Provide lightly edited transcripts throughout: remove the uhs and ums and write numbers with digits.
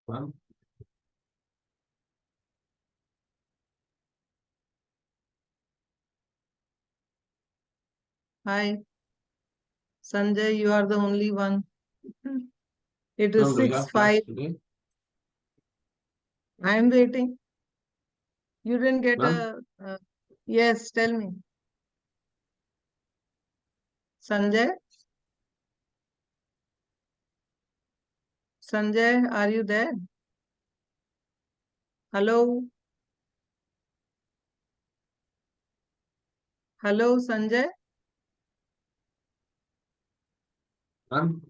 Ma'am, Hi, Sanjay, you are the only one. It is ma'am, do you 6 have class 5. today? I am waiting. You didn't get Ma'am, yes, tell me. Sanjay, Sanjay, are you there? Hello, hello, Sanjay. ma'am,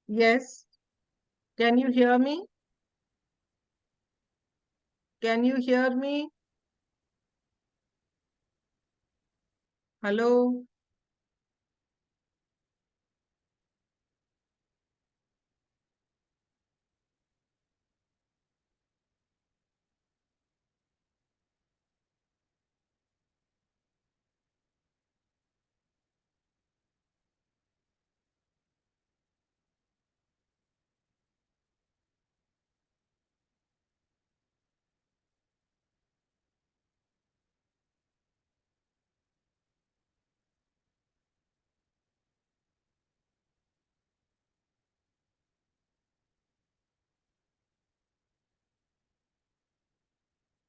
Yes, can you hear me? Can you hear me? Hello,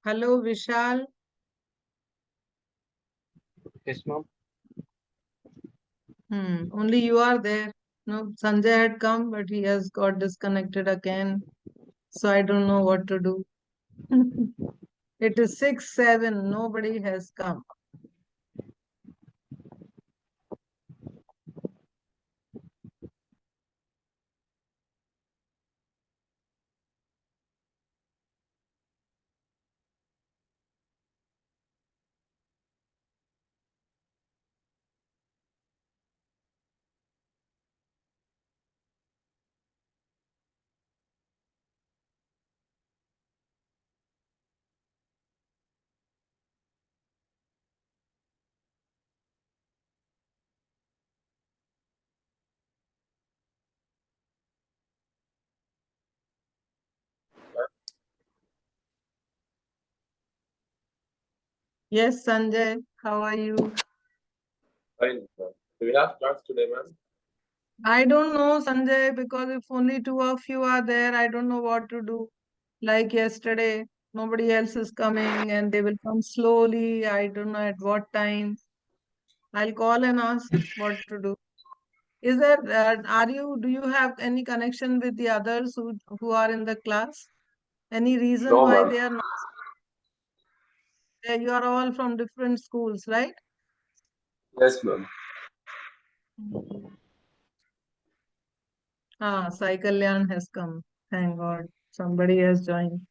hello, Vishal. yes, ma'am. Only you are there. No, Sanjay had come, but he has got disconnected again. So I don't know what to do. It is 6 7. Nobody has come. Yes, Sanjay, how are you? Fine, ma'am. Do we have class today, ma'am? I don't know, Sanjay, because if only two of you are there, I don't know what to do. Like yesterday, nobody else is coming and they will come slowly. I don't know at what time. I'll call and ask what to do. Is there, do you have any connection with the others who are in the class? Any reason No, why ma'am. they are not there? You are all from different schools, right? Yes, ma'am. Mhm. Ah, Sai Kalyan has come. Thank God. Somebody has joined.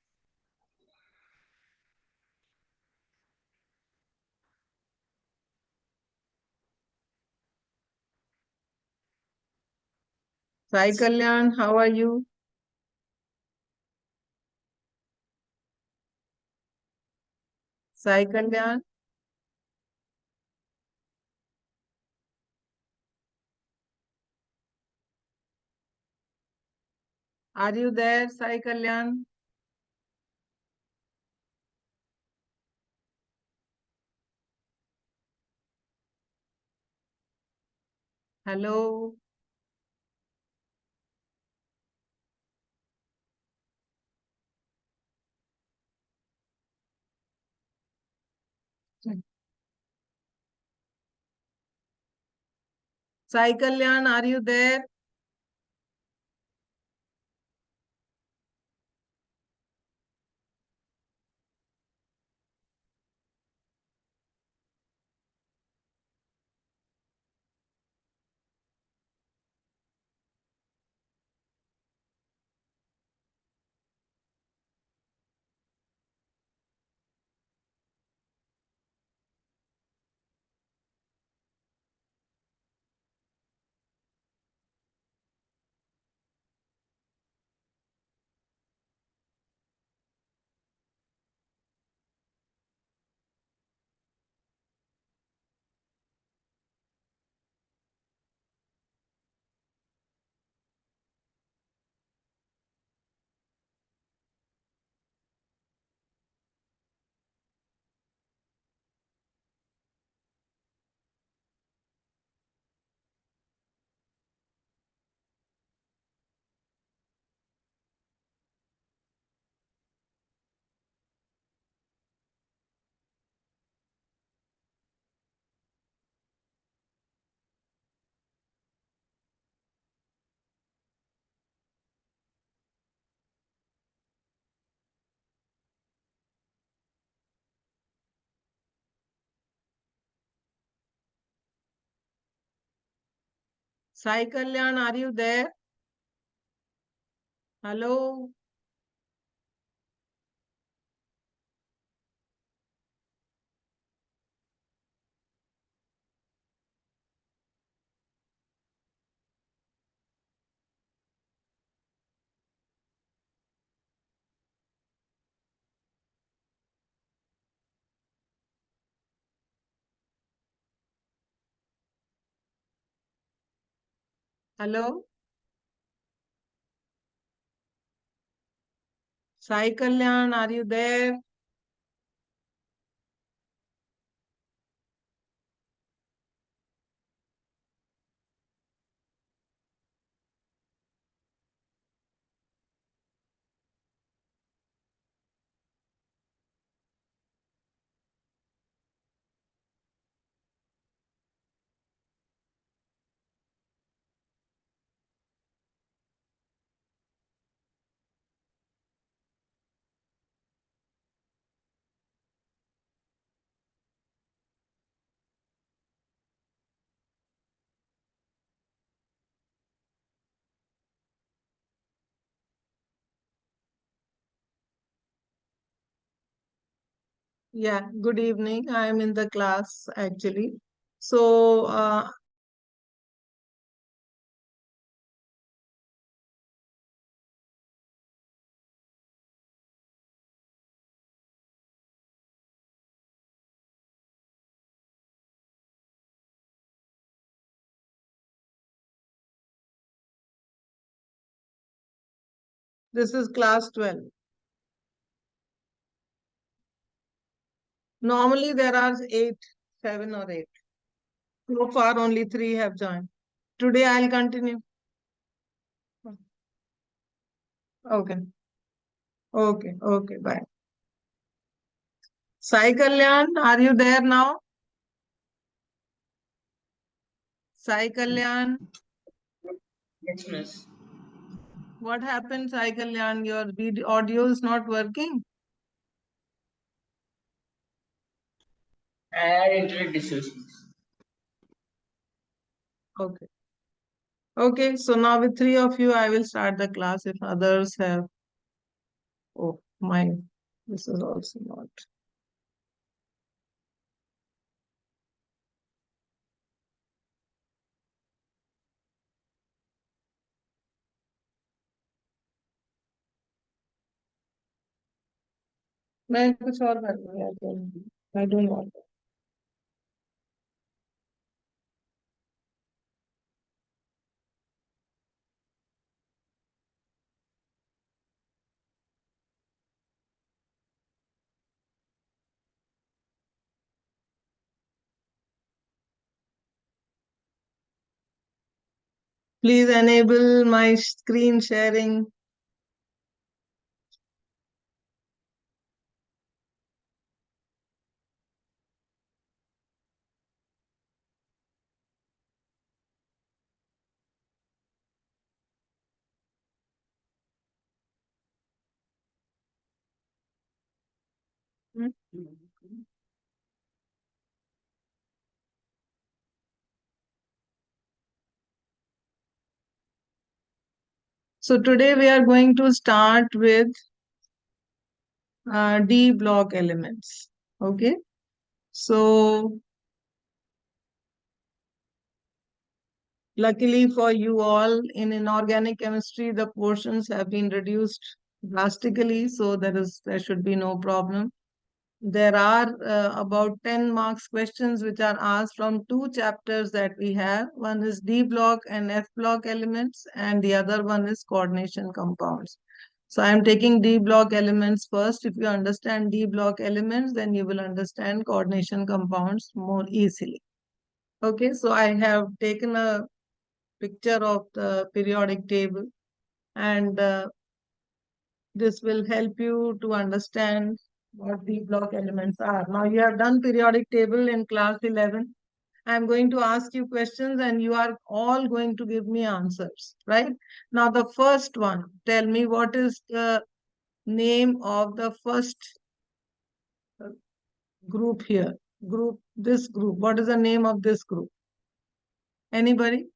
Sai Kalyan, how are you? Sai Kalyan, are you there, Sai Kalyan? Hello. Sai Kalyan, are you there? Sai Kalyan, are you there? Hello? Hello? Sai Kalyan, are you there? Yeah, good evening. I am in the class actually. So, this is class 12. Normally there are eight, seven or eight. So far only three have joined. Today I'll continue. Okay. Okay. Okay. Bye. Sai Kalyan, are you there now? Sai Kalyan, Yes, miss. what happened, Sai Kalyan? Your audio is not working. I had internet issues. Okay. Okay. So now with three of you, I will start the class. If others have, oh my, this is also not. मैं कुछ और कर रही हूँ, I don't want. Please enable my screen sharing. So today we are going to start with D block elements. Okay. So luckily for you all, in inorganic chemistry, the portions have been reduced drastically, so there should be no problem. There are about 10 marks questions which are asked from two chapters that we have. One is D block and F block elements, and the other one is coordination compounds. So I am taking D block elements first. If you understand D block elements, then you will understand coordination compounds more easily. Okay, so I have taken a picture of the periodic table, and this will help you to understand what the block elements are. Now you have done periodic table in class 11. I'm going to ask you questions and you are all going to give me answers, right? Now the first one, tell me what is the name of the first group here? This group, what is the name of this group? Anybody?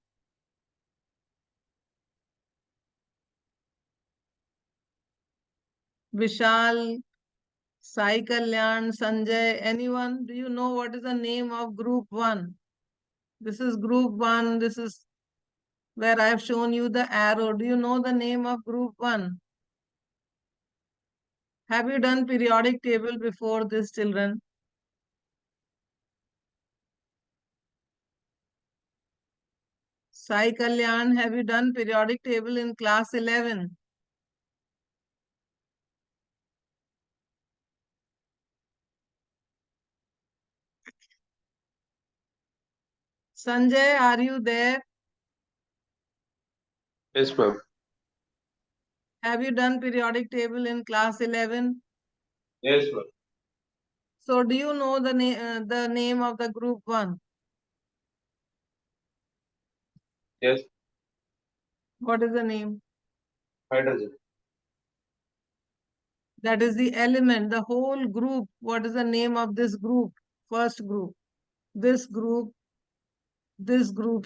Vishal, Sai Kalyan, Sanjay, anyone? Do you know what is the name of group 1? This is group 1. This is where I have shown you the arrow. Do you know the name of group 1? Have you done periodic table before this, children? Sai Kalyan, have you done periodic table in class 11? Sanjay, are you there? Yes, ma'am. Have you done periodic table in class 11? Yes, ma'am. So do you know the name of the group 1? Yes, What is the name? hydrogen. That is the element, the whole group. What is the name of this group? First group. This group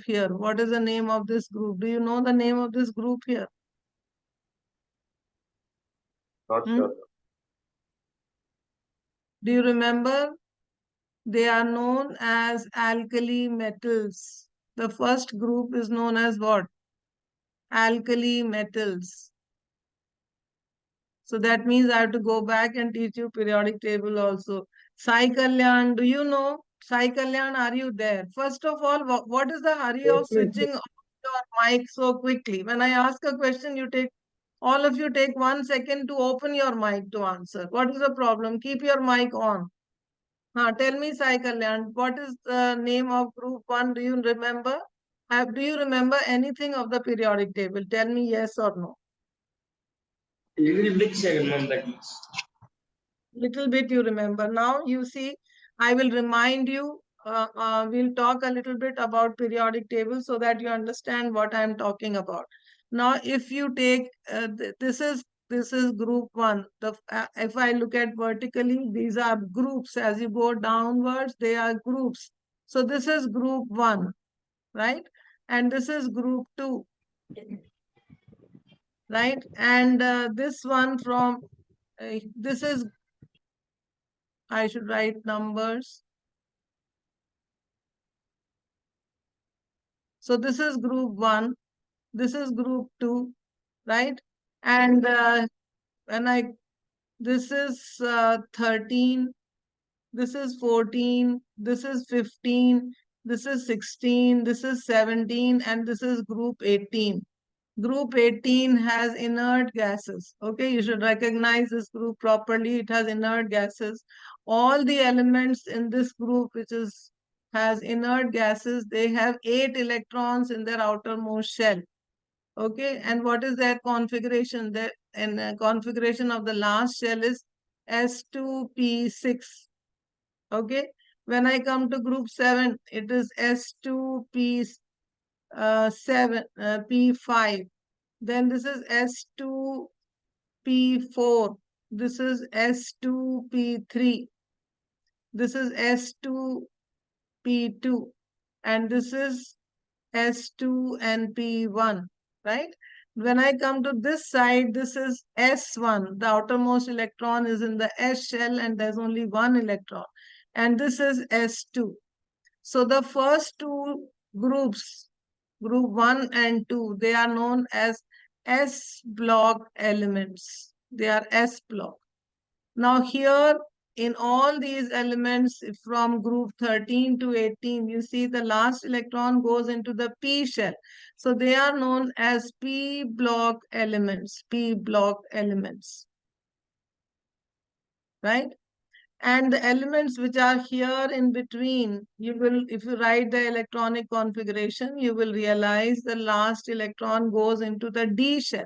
here. What is the name of this group? Do you know the name of this group here? Not Hmm? sure. Do you remember? They are known as alkali metals. The first group is known as what? Alkali metals. So that means I have to go back and teach you periodic table also. Sai Kalyan, do you know? Sai Kalyan, are you there? First of all, what is the hurry Yes, of ma'am. switching on your mic so quickly? When I ask a question, all of you take 1 second to open your mic to answer. What is the problem? Keep your mic on. Tell me, Sai Kalyan, what is the name of group 1? Do you remember? Do you remember anything of the periodic table? Tell me yes or no. Little bit I remember this. Little bit you remember. Now you see, I will remind you, we'll talk a little bit about periodic table so that you understand what I am talking about. Now, if you take, this is group 1. If I look at vertically, these are groups. As you go downwards, they are groups. So this is group 1, right? And this is group 2, right? And this one this is, I should write numbers. So this is group 1, this is group 2, right? And this is 13, this is 14, this is 15, this is 16, this is 17, and this is group 18. Group 18 has inert gases. Okay, you should recognize this group properly. It has inert gases. All the elements in this group, has inert gases, they have 8 electrons in their outermost shell. Okay, and what is their configuration? Configuration of the last shell is S2P6. Okay, when I come to group 7, it is S2P7, P5. Then this is S2P4. This is S2P3. This is S2P2. And this is S2 and P1, right? When I come to this side, this is S1. The outermost electron is in the S shell and there's only one electron. And this is S2. So the first two groups, group 1 and 2, they are known as S block elements. They are S block. Now here in all these elements from group 13 to 18, you see the last electron goes into the P shell. So they are known as P block elements, P block elements, right? And the elements which are here in between, if you write the electronic configuration, you will realize the last electron goes into the D shell.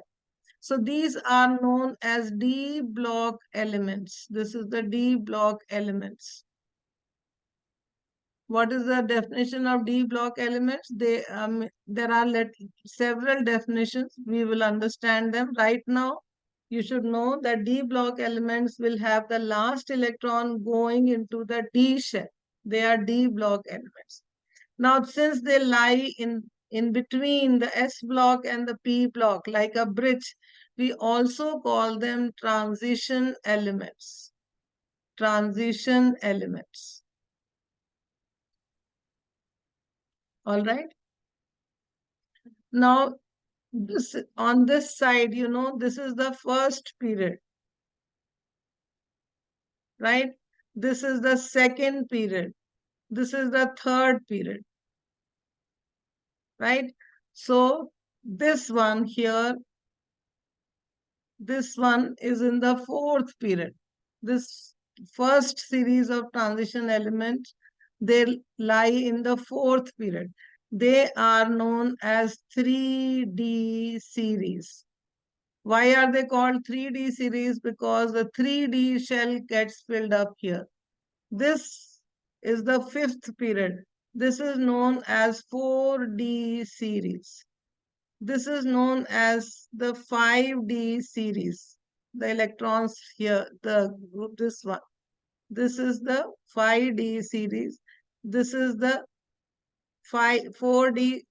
So these are known as D block elements. This is the D block elements. What is the definition of D block elements? There are several definitions. We will understand them right now. You should know that D block elements will have the last electron going into the D shell. They are D block elements. Now, since they lie in between the S block and the P block, like a bridge, We also call them transition elements. Transition elements. All right. Now, on this side, you know, this is the first period, right? This is the second period. This is the third period, right? So this one here, this one is in the fourth period. This first series of transition elements, they lie in the fourth period. They are known as 3D series. Why are they called 3D series? Because the 3D shell gets filled up here. This is the fifth period. This is known as 4D series. This is known as the 5D series. The electrons here, the group, this one. This is the 5D series. This is the 4D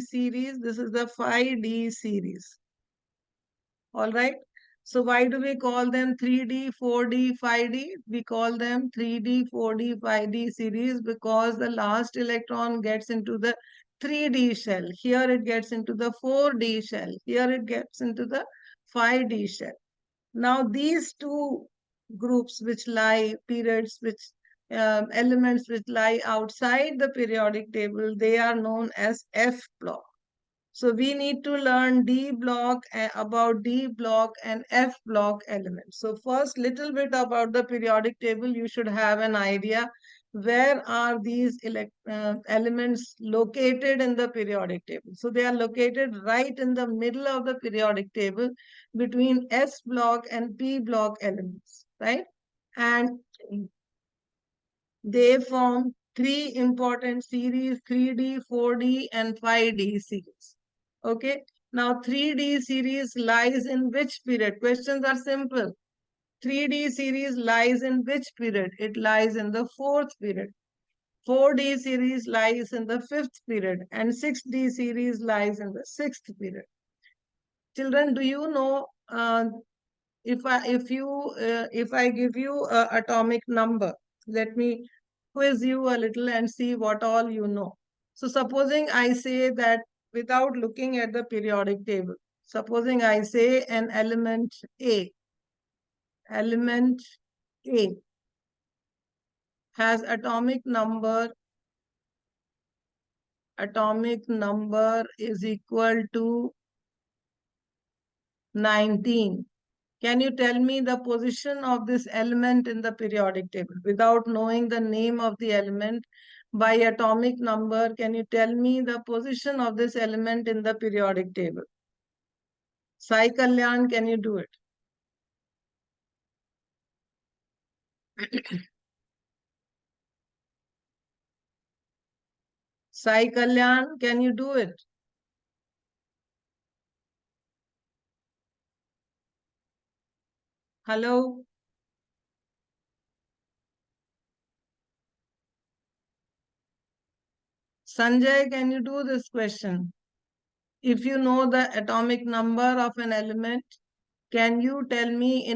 series. This is the 5D series. All right. So why do we call them 3D, 4D, 5D? We call them 3D, 4D, 5D series because the last electron gets into the 3D shell. Here it gets into the 4D shell. Here it gets into the 5D shell. Now these two groups which lie, periods which elements which lie outside the periodic table, they are known as F block. So we need to learn D block, about D block and F block elements. So first, little bit about the periodic table. You should have an idea where are these elements located in the periodic table. So they are located right in the middle of the periodic table between S block and P block elements, right? And they form three important series, 3D, 4D, and 5D series. Okay. Now 3D series lies in which period? Questions are simple. 3D series lies in which period? It lies in the fourth period. 4D series lies in the fifth period. And 6D series lies in the sixth period. Children, do you know if I give you an atomic number, let me quiz you a little and see what all you know. So supposing I say that without looking at the periodic table, supposing I say an element A has atomic number is equal to 19. Can you tell me the position of this element in the periodic table? Without knowing the name of the element, by atomic number, can you tell me the position of this element in the periodic table? Sai Kalyan, can you do it? Sai Kalyan, can you do it? Hello? Sanjay, can you do this question? If you know the atomic number of an element, can you tell me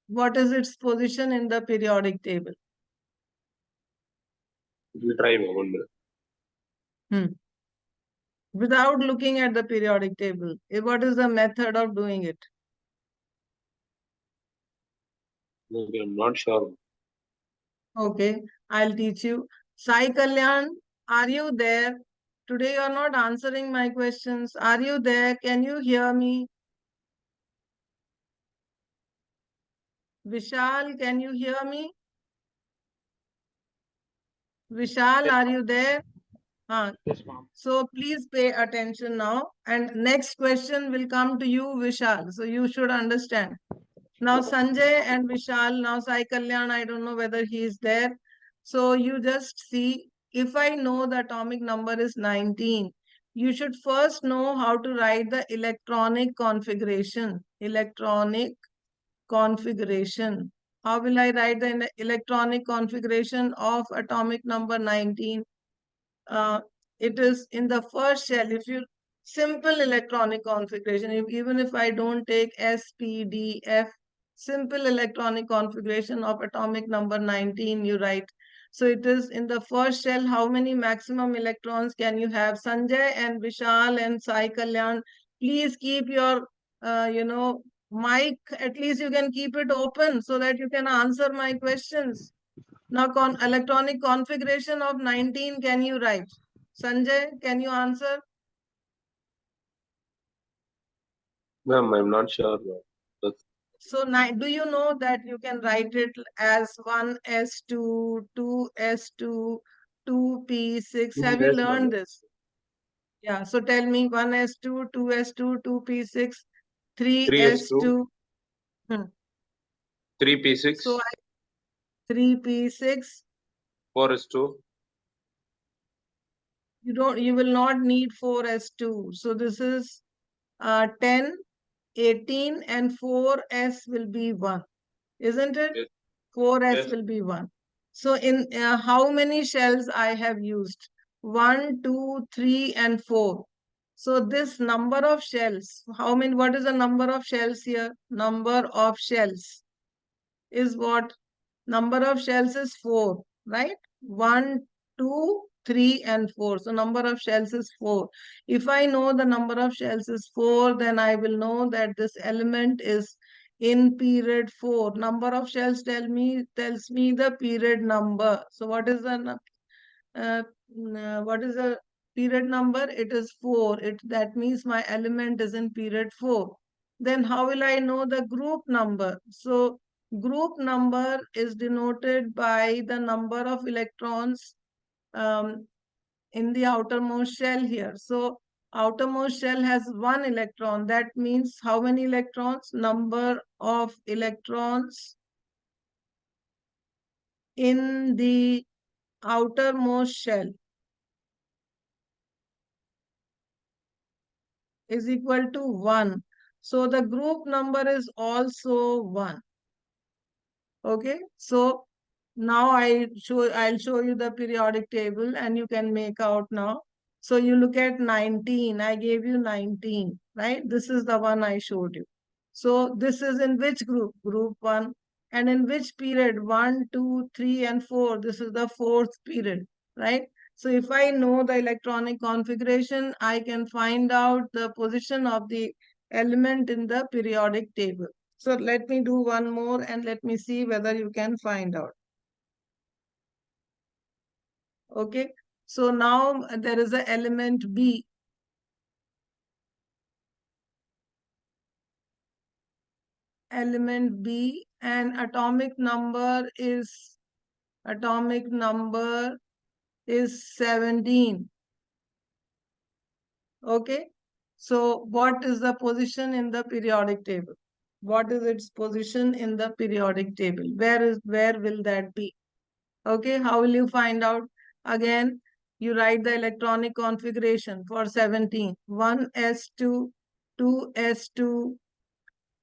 what is its position in the periodic table? We'll try 1 minute. Without looking at the periodic table, what is the method of doing it? Maybe I'm not sure. Okay, I'll teach you. Sai Kalyan, are you there? Today you are not answering my questions. Are you there? Can you hear me? Vishal, can you hear me? Vishal, are you there? Yes, ma'am. So please pay attention now. And next question will come to you, Vishal. So you should understand. Now Sanjay and Vishal, now Sai Kalyan, I don't know whether he is there. So you just see, if I know the atomic number is 19, you should first know how to write the electronic configuration. Electronic configuration. How will I write the electronic configuration of atomic number 19? It is in the first shell. If you Simple electronic configuration. Even if I don't take S, P, D, F, simple electronic configuration of atomic number 19, you write. So it is in the first shell, how many maximum electrons can you have? Sanjay and Vishal and Sai Kalyan, please keep your, mic, at least you can keep it open so that you can answer my questions. Now, electronic configuration of 19, can you write? Sanjay, can you answer? Ma'am, I'm not sure, ma'am. So do you know that you can write it as 1s2, 2s2, 2p6? Have you Yes, ma'am. learned this? Yeah, so tell me 1s2, 2s2, 2p6, 3s2, 3s2. Hmm. 3p6, So 3p6, 4s2. you will not need 4s2. So this is 10, 18 and 4s will be 1. Isn't it? Yes, 4s yes. will be 1. So in how many shells I have used? 1, 2, 3 and 4. So this number of shells, what is the number of shells here? Number of shells is what? Number of shells is 4, right? 1, 2, 3 and 4. So number of shells is 4. If I know the number of shells is 4, then I will know that this element is in period 4. Number of shells tells me the period number. So what is the period number? It is 4. That means my element is in period 4. Then how will I know the group number? So group number is denoted by the number of electrons um, in the outermost shell here. So outermost shell has 1 electron. That means how many electrons? Number of electrons in the outermost shell is equal to 1. So the group number is also 1. Okay. So now I'll show you the periodic table and you can make out now. So you look at 19. I gave you 19, right? This is the one I showed you. So this is in which group? Group 1. And in which period? 1, 2, 3 and 4. This is the 4th period, right? So if I know the electronic configuration, I can find out the position of the element in the periodic table. So let me do one more and let me see whether you can find out. Okay. So now there is an element B. Element B and atomic number is 17. Okay. So what is the position in the periodic table? What is its position in the periodic table? Where will that be? Okay, how will you find out? Again, you write the electronic configuration for 17. 1s2, 2s2,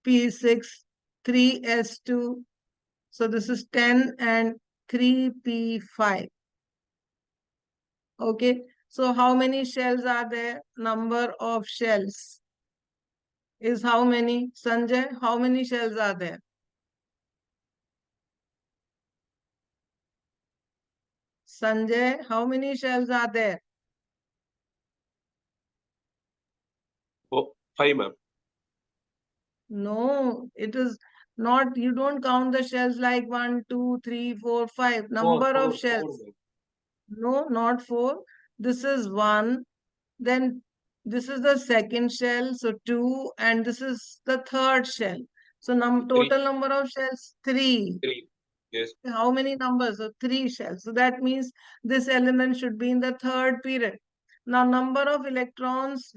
p6, 3s2. So this is 10 and 3p5. Okay, so how many shells are there? Number of shells is how many? Sanjay, how many shells are there? Sanjay, how many shells are there? Oh, 5, ma'am. No, it is not. You don't count the shells like 1, 2, 3, 4, 5. 4, Number of 4, 4, shells. ma'am. No, not 4. This is 1. Then this is the second shell. So 2. And this is the third shell. So 3, total number of shells, 3. 3. Yes. How many numbers? So 3 shells. So that means this element should be in the third period. Now number of electrons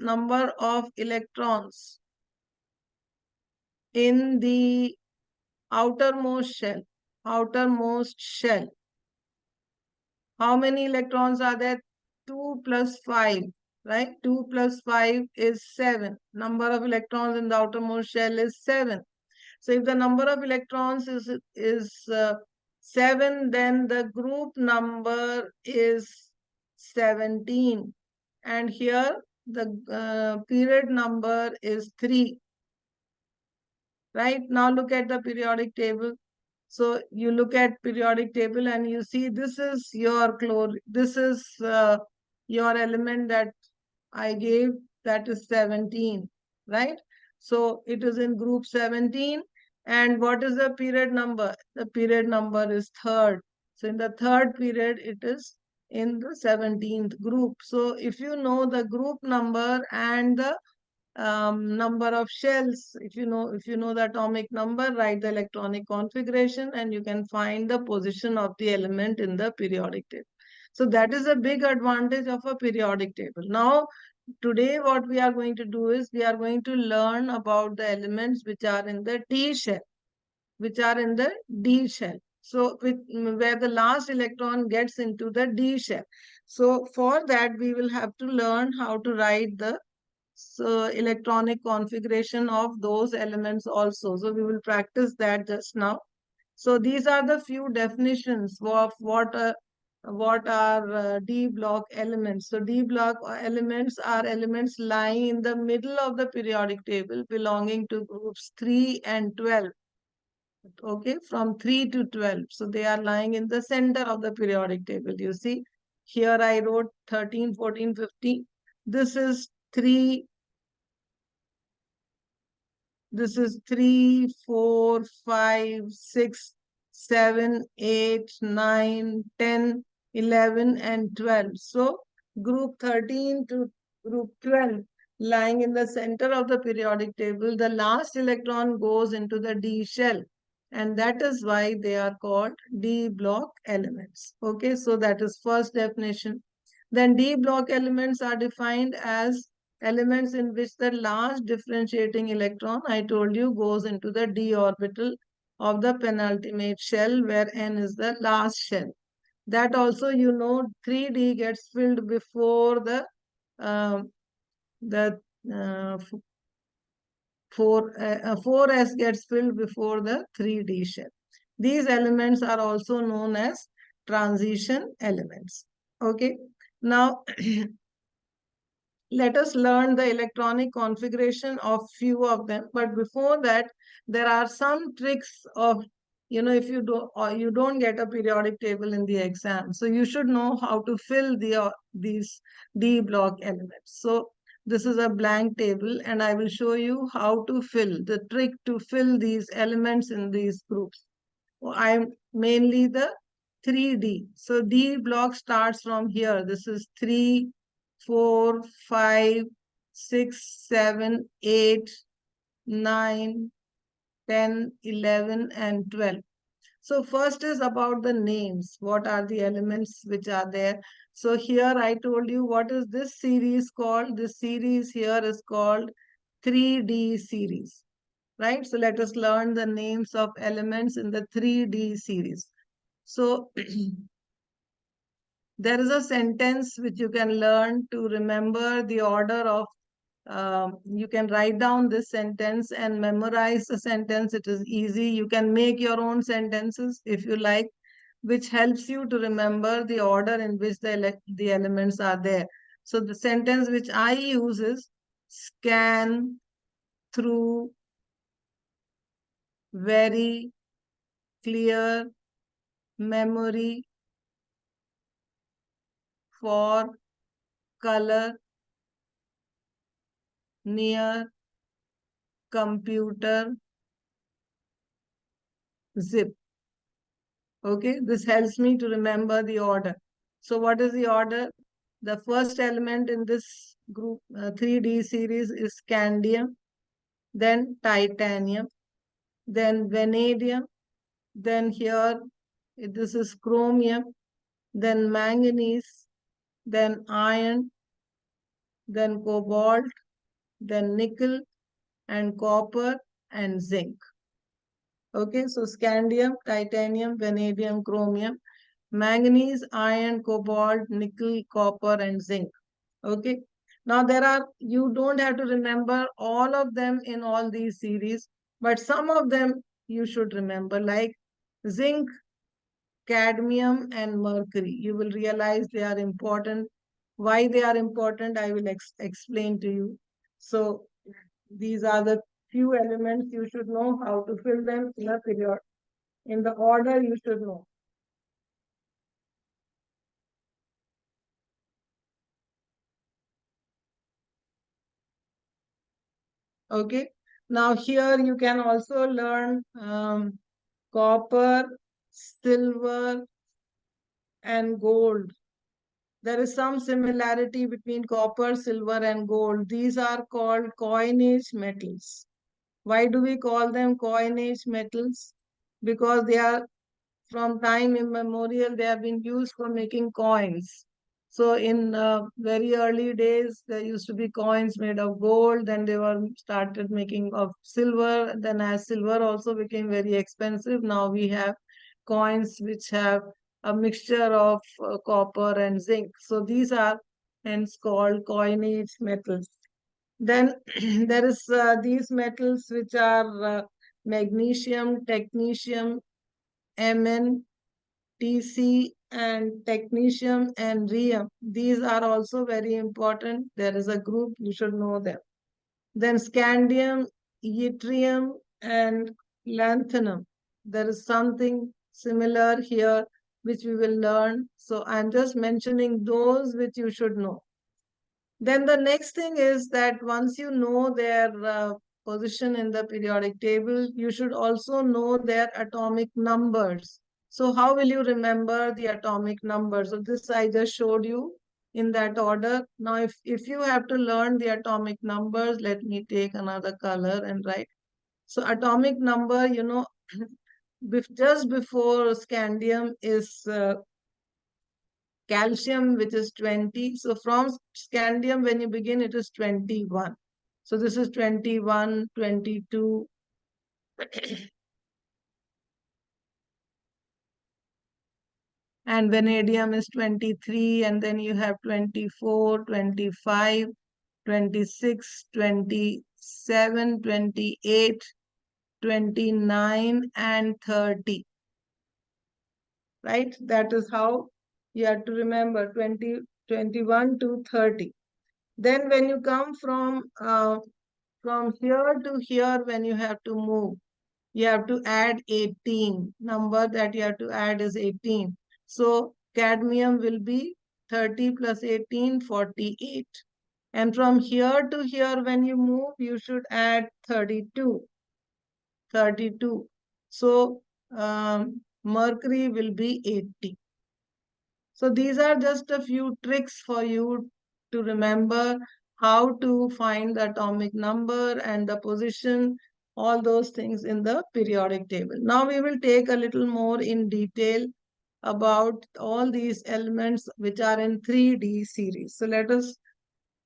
in the outermost shell. Outermost shell. How many electrons are there? 2 plus 5, right? 2 plus 5 is 7. Number of electrons in the outermost shell is 7. So if the number of electrons is 7, then the group number is 17. And here the period number is 3. Right? Now look at the periodic table. So you look at periodic table and you see this is your this is your element that I gave, that is 17, right? So it is in group 17. And what is the period number? The period number is 3rd. So in the 3rd period, it is in the 17th group. So if you know the group number and the number of shells, if you know the atomic number, write the electronic configuration and you can find the position of the element in the periodic table. So that is a big advantage of a periodic table. Now today what we are going to do is we are going to learn about the elements which are in the D shell, so where the last electron gets into the D shell. So for that we will have to learn how to write the electronic configuration of those elements also. So we will practice that just now. So these are the few definitions of what are D block elements. So D block elements are elements lying in the middle of the periodic table belonging to groups 3 and 12. Okay, from 3 to 12. So they are lying in the center of the periodic table. You see, here I wrote 13, 14, 15. This is 3. This is 3, 4, 5, 6, 7, 8, 9, 10, 11, and 12. So group 13 to group 12 lying in the center of the periodic table, the last electron goes into the D shell. And that is why they are called D block elements. Okay, so that is first definition. Then D block elements are defined as elements in which the last differentiating electron, I told you, goes into the d orbital of the penultimate shell where n is the last shell. That also, 3D gets filled before the the 4s gets filled before the 3D shell. These elements are also known as transition elements. Okay. Now let us learn the electronic configuration of few of them. But before that, there are some tricks of, if you do or you don't get a periodic table in the exam, so you should know how to fill these D block elements. So this is a blank table and I will show you how to fill, the trick to fill these elements in these groups. I'm mainly the 3D. So D block starts from here. This is 3, 4, 5, 6, 7, 8, 9, 10, 11, and 12. So first is about the names. What are the elements which are there? So here I told you what is this series called. This series here is called 3D series. Right? So let us learn the names of elements in the 3D series. So there is a sentence which you can learn to remember the order of, you can write down this sentence and memorize the sentence. It is easy. You can make your own sentences if you like, which helps you to remember the order in which the elements are there. So the sentence which I use is scan through very clear memory for color near computer zip. Okay, this helps me to remember the order. So what is the order? The first element in this group 3D series is scandium, then titanium, then vanadium, then here this is chromium, then manganese, then iron, then cobalt, then nickel, and copper, and zinc. Okay, so scandium, titanium, vanadium, chromium, manganese, iron, cobalt, nickel, copper, and zinc. Okay, now you don't have to remember all of them in all these series, but some of them you should remember, like zinc, cadmium, and mercury. You will realize they are important Why they are important, I will explain to you. So these are the few elements you should know how to fill them in a period. In the order you should know. Okay. Now here you can also learn copper, silver, and gold. There is some similarity between copper, silver, and gold. These are called coinage metals. Why do we call them coinage metals? Because they are from time immemorial, they have been used for making coins. So in very early days, there used to be coins made of gold, then they were started making of silver. Then as silver also became very expensive, now we have coins which have a mixture of copper and zinc. So these are hence called coinage metals. Then there is these metals which are magnesium, technetium, Mn, Tc, and technetium and rhenium. These are also very important. There is a group, you should know them. Then scandium, yttrium, and lanthanum. There is something similar here which we will learn. So I'm just mentioning those which you should know. Then the next thing is that once you know their position in the periodic table, you should also know their atomic numbers. So how will you remember the atomic numbers? So this I just showed you in that order. Now, if you have to learn the atomic numbers, let me take another color and write. So atomic number, you know, just before scandium is calcium, which is 20. So from scandium, when you begin, it is 21. So this is 21, 22. And vanadium is 23, and then you have 24, 25, 26, 27, 28, 29, and 30. Right? That is how you have to remember 20, 21 to 30. Then when you come from here to here, when you have to move, you have to add 18. Number that you have to add is 18. So cadmium will be 30 plus 18, 48. And from here to here, when you move, you should add 32. 32. So mercury will be 80. So these are just a few tricks for you to remember how to find the atomic number and the position, all those things in the periodic table. Now we will take a little more in detail about all these elements which are in 3D series. So let us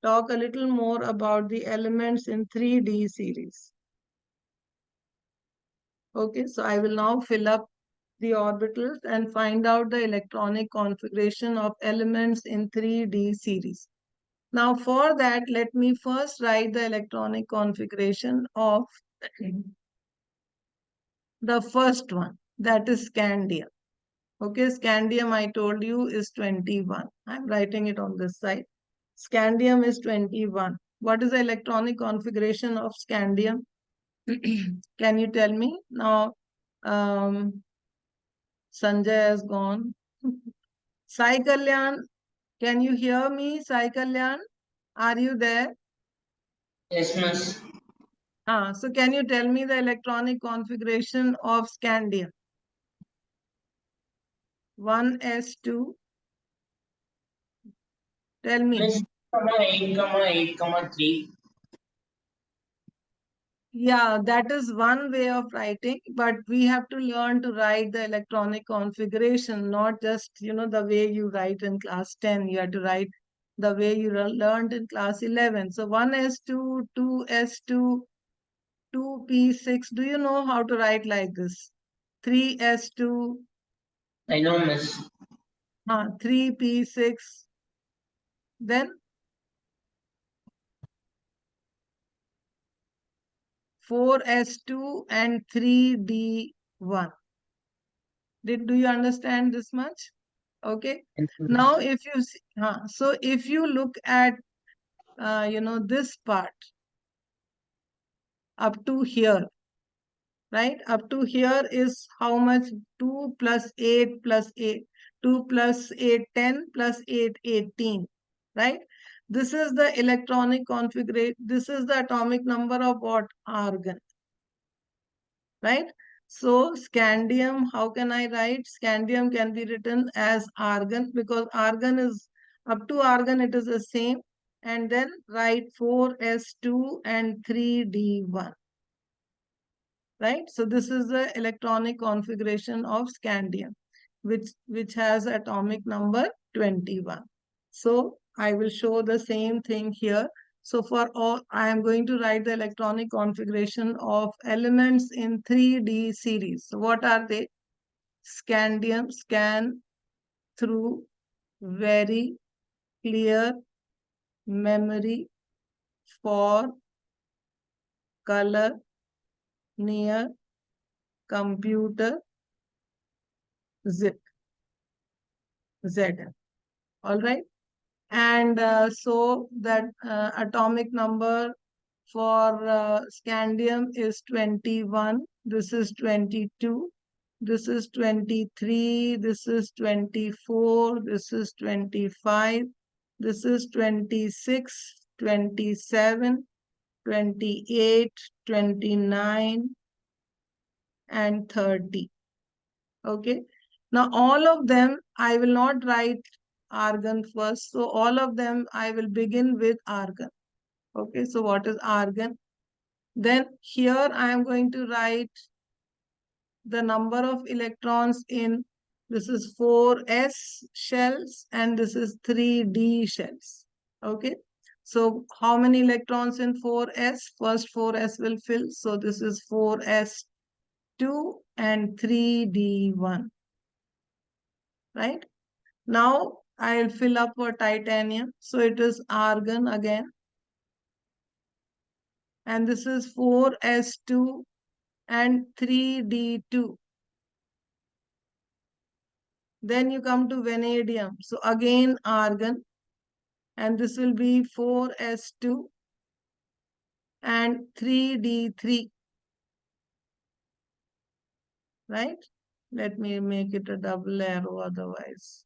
talk a little more about the elements in 3D series. Okay, so I will now fill up the orbitals and find out the electronic configuration of elements in 3D series. Now for that, let me first write the electronic configuration of the first one, that is scandium. Okay, scandium I told you is 21. I'm writing it on this side. Scandium is 21. What is the electronic configuration of scandium? Can you tell me? Now, Sanjay has gone. Sai Kalyan, can you hear me, Sai Kalyan? Are you there? Yes, miss. So can you tell me the electronic configuration of scandium? 1s2. Tell me. Miss, 8, 8, 3. Yeah, that is one way of writing, but we have to learn to write the electronic configuration, not just, the way you write in class 10. You have to write the way you learned in class 11. So 1s2, 2s2, 2p6. Do you know how to write like this? 3s2, I know, miss. 3p6. Then 4s2 and 3d1. Do you understand this much? Okay. Now, if you see, so if you look at, this part up to here, right? Up to here is how much? 2 plus 8 plus 8. 2 plus 8, 10 plus 8, 18, right? This is the electronic configuration. This is the atomic number of what? Argon, right? So scandium, how can I write? Scandium can be written as argon because argon is, up to argon it is the same. And then write 4s2 and 3d1. Right? So this is the electronic configuration of scandium, which has atomic number 21. So I will show the same thing here. So for all, I am going to write the electronic configuration of elements in 3D series. So what are they? Scandium, scan through, very, clear, memory, for, color, near, computer, zip, Zn. All right. And so that atomic number for scandium is 21. This is 22. This is 23. This is 24. This is 25. This is 26, 27, 28, 29, and 30. Okay. Now all of them, I will not write argon first. So all of them, I will begin with argon. Okay. So what is argon? Then here I am going to write the number of electrons in, this is 4s shells and this is 3d shells. Okay. So how many electrons in 4s? First 4s will fill. So this is 4s2 and 3d1. Right? Now I'll fill up for titanium. So it is argon again. And this is 4s2 and 3d2. Then you come to vanadium. So again argon. And this will be 4s2 and 3d3. Right? Let me make it a double arrow, otherwise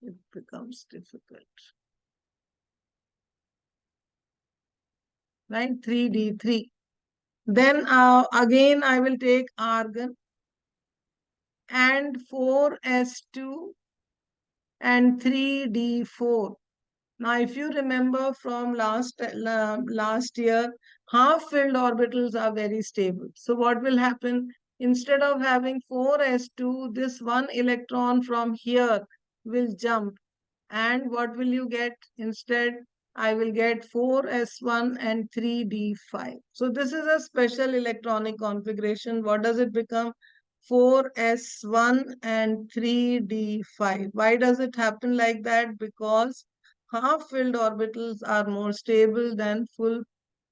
it becomes difficult. Right? 3d3. Then again I will take argon and 4s2 and 3d4. Now, if you remember from last year, half-filled orbitals are very stable. So what will happen? Instead of having 4s2, this one electron from here will jump. And what will you get instead? I will get 4s1 and 3d5. So this is a special electronic configuration. What does it become? 4s1 and 3d5. Why does it happen like that? Because half-filled orbitals are more stable than full,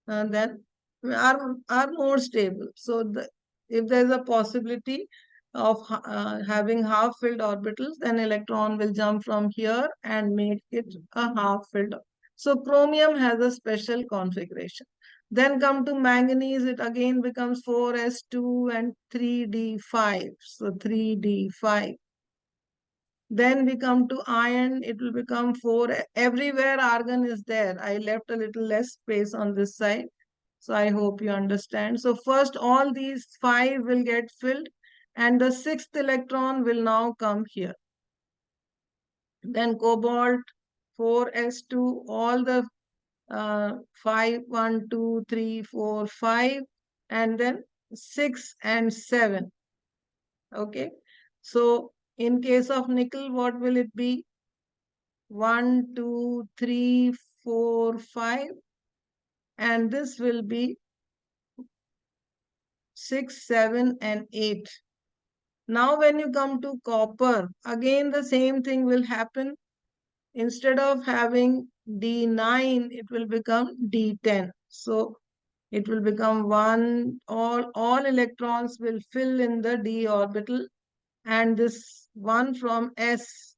are more stable. So if there is a possibility of having half-filled orbitals, then electron will jump from here and make it a half-filled. So chromium has a special configuration. Then come to manganese, it again becomes 4s2 and 3d5. So 3d5. Then we come to iron, it will become 4. Everywhere argon is there. I left a little less space on this side. So I hope you understand. So first all these 5 will get filled and the 6th electron will now come here. Then cobalt, 4s2, all the 5, 1, 2, 3, 4, 5, and then 6 and 7. Okay. So in case of nickel, what will it be? 1, 2, 3, 4, 5. And this will be 6, 7, and 8. Now when you come to copper, again the same thing will happen. Instead of having D9, it will become D10. So it will become 1, all electrons will fill in the d orbital and this one from S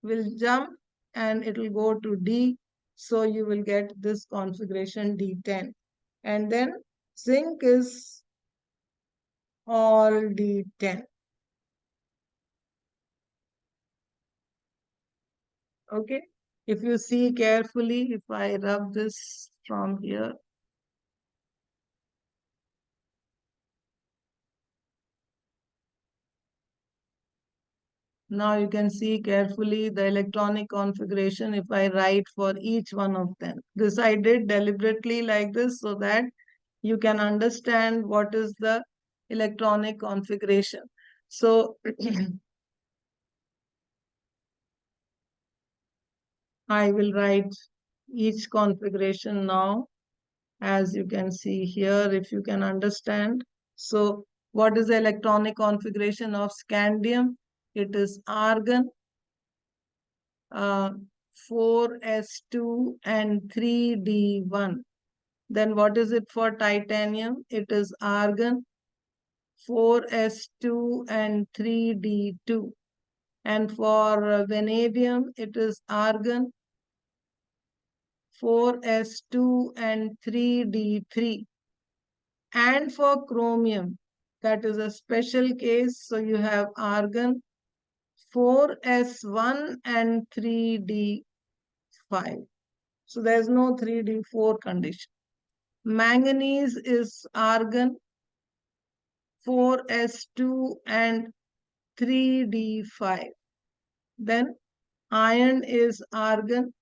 will jump and it will go to D. So you will get this configuration D10. And then zinc is all D10. Okay. If you see carefully, if I rub this from here, now you can see carefully the electronic configuration if I write for each one of them. This I did deliberately like this so that you can understand what is the electronic configuration. So I will write each configuration now, as you can see here, if you can understand. So what is the electronic configuration of scandium? It is argon, 4s2 and 3d1. Then what is it for titanium? It is argon, 4s2 and 3d2. And for vanadium, it is argon, 4s2 and 3d3. And for chromium, that is a special case. So you have argon, 4s1 and 3d5. So there's no 3d4 condition. Manganese is argon, 4s2 and 3d5. Then iron is argon,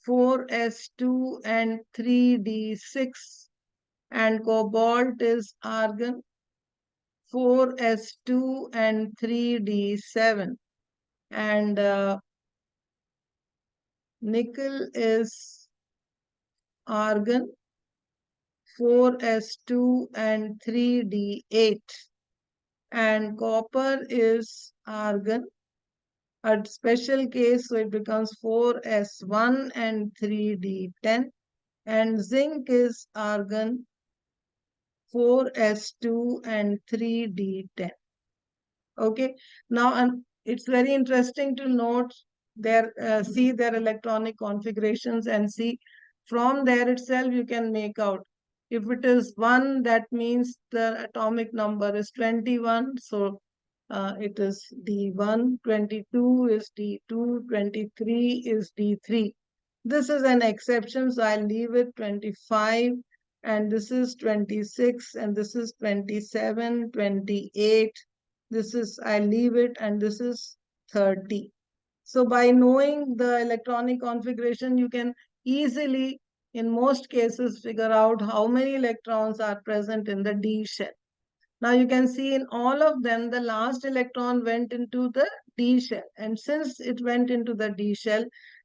4s2 and 3d6. And cobalt is argon, 4s2 and 3d7. And nickel is argon, 4s2 and 3d8. And copper is argon, a special case, so it becomes 4s1 and 3d10. And zinc is argon, 4s2 and 3d10. Okay, now it's very interesting to note their see their electronic configurations and see from there itself you can make out. If it is 1, that means the atomic number is 21. So it is D1, 22 is D2, 23 is D3. This is an exception, so I'll leave it 25, and this is 26, and this is 27, 28. This is, I'll leave it, and this is 30. So by knowing the electronic configuration, you can easily, in most cases, figure out how many electrons are present in the D shell. Now you can see in all of them, the last electron went into the D shell. And since it went into the D shell,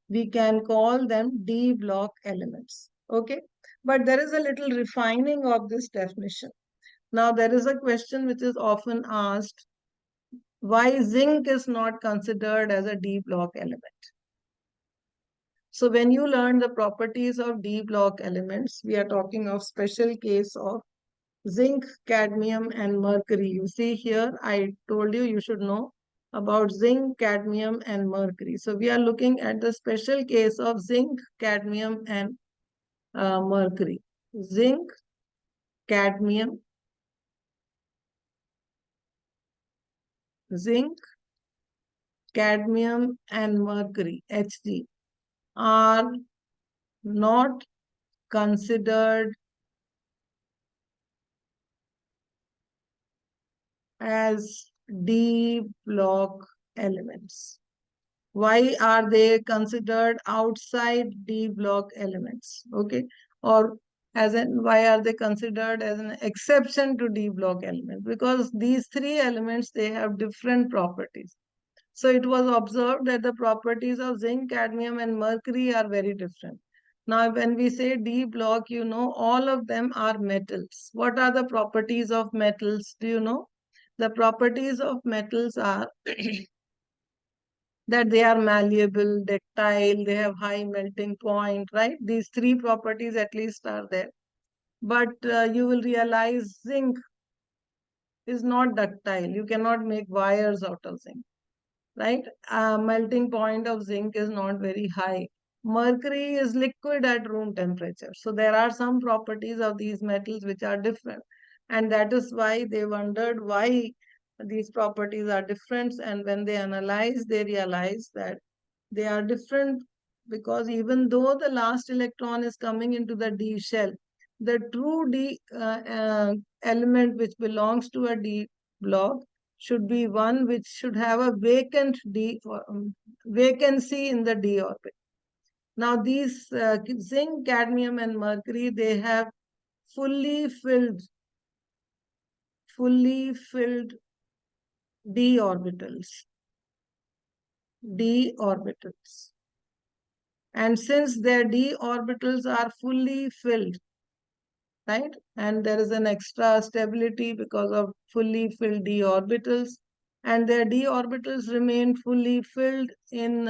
we can call them D block elements. Okay. But there is a little refining of this definition. Now there is a question which is often asked, why zinc is not considered as a D block element? So when you learn the properties of D block elements, we are talking of special case of zinc, cadmium, and mercury. You see here, I told you you should know about zinc, cadmium, and mercury. So we are looking at the special case of zinc, cadmium, and mercury. Zinc, cadmium, zinc, cadmium, and mercury, Hg, are not considered as D block elements. Why are they considered outside D block elements? Okay. Or as in, why are they considered as an exception to D block element? Because these three elements, they have different properties. So it was observed that the properties of zinc, cadmium, and mercury are very different. Now, when we say D block, you know, all of them are metals. What are the properties of metals? Do you know? The properties of metals are that they are malleable, ductile, they have high melting point, right? These three properties at least are there. But you will realize zinc is not ductile. You cannot make wires out of zinc, right? Melting point of zinc is not very high. Mercury is liquid at room temperature. So there are some properties of these metals which are different. And that is why they wondered why these properties are different. And when they analyze, they realize that they are different because even though the last electron is coming into the D shell, the true D element which belongs to a D block should be one which should have a vacant vacancy in the D orbit. Now these zinc, cadmium and mercury, they have fully filled D orbitals. D orbitals. And since their D orbitals are fully filled, right? And there is an extra stability because of fully filled D orbitals. And their D orbitals remain fully filled in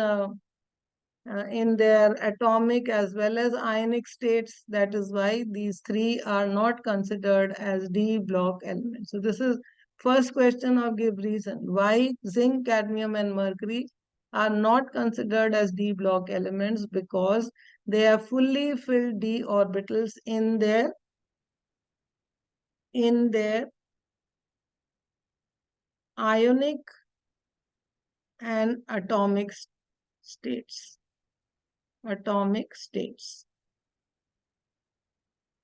their atomic as well as ionic states. That is why these three are not considered as D block elements. So this is first question of give reason. Why zinc, cadmium and mercury are not considered as D block elements? Because they have fully filled D orbitals in their ionic and atomic states.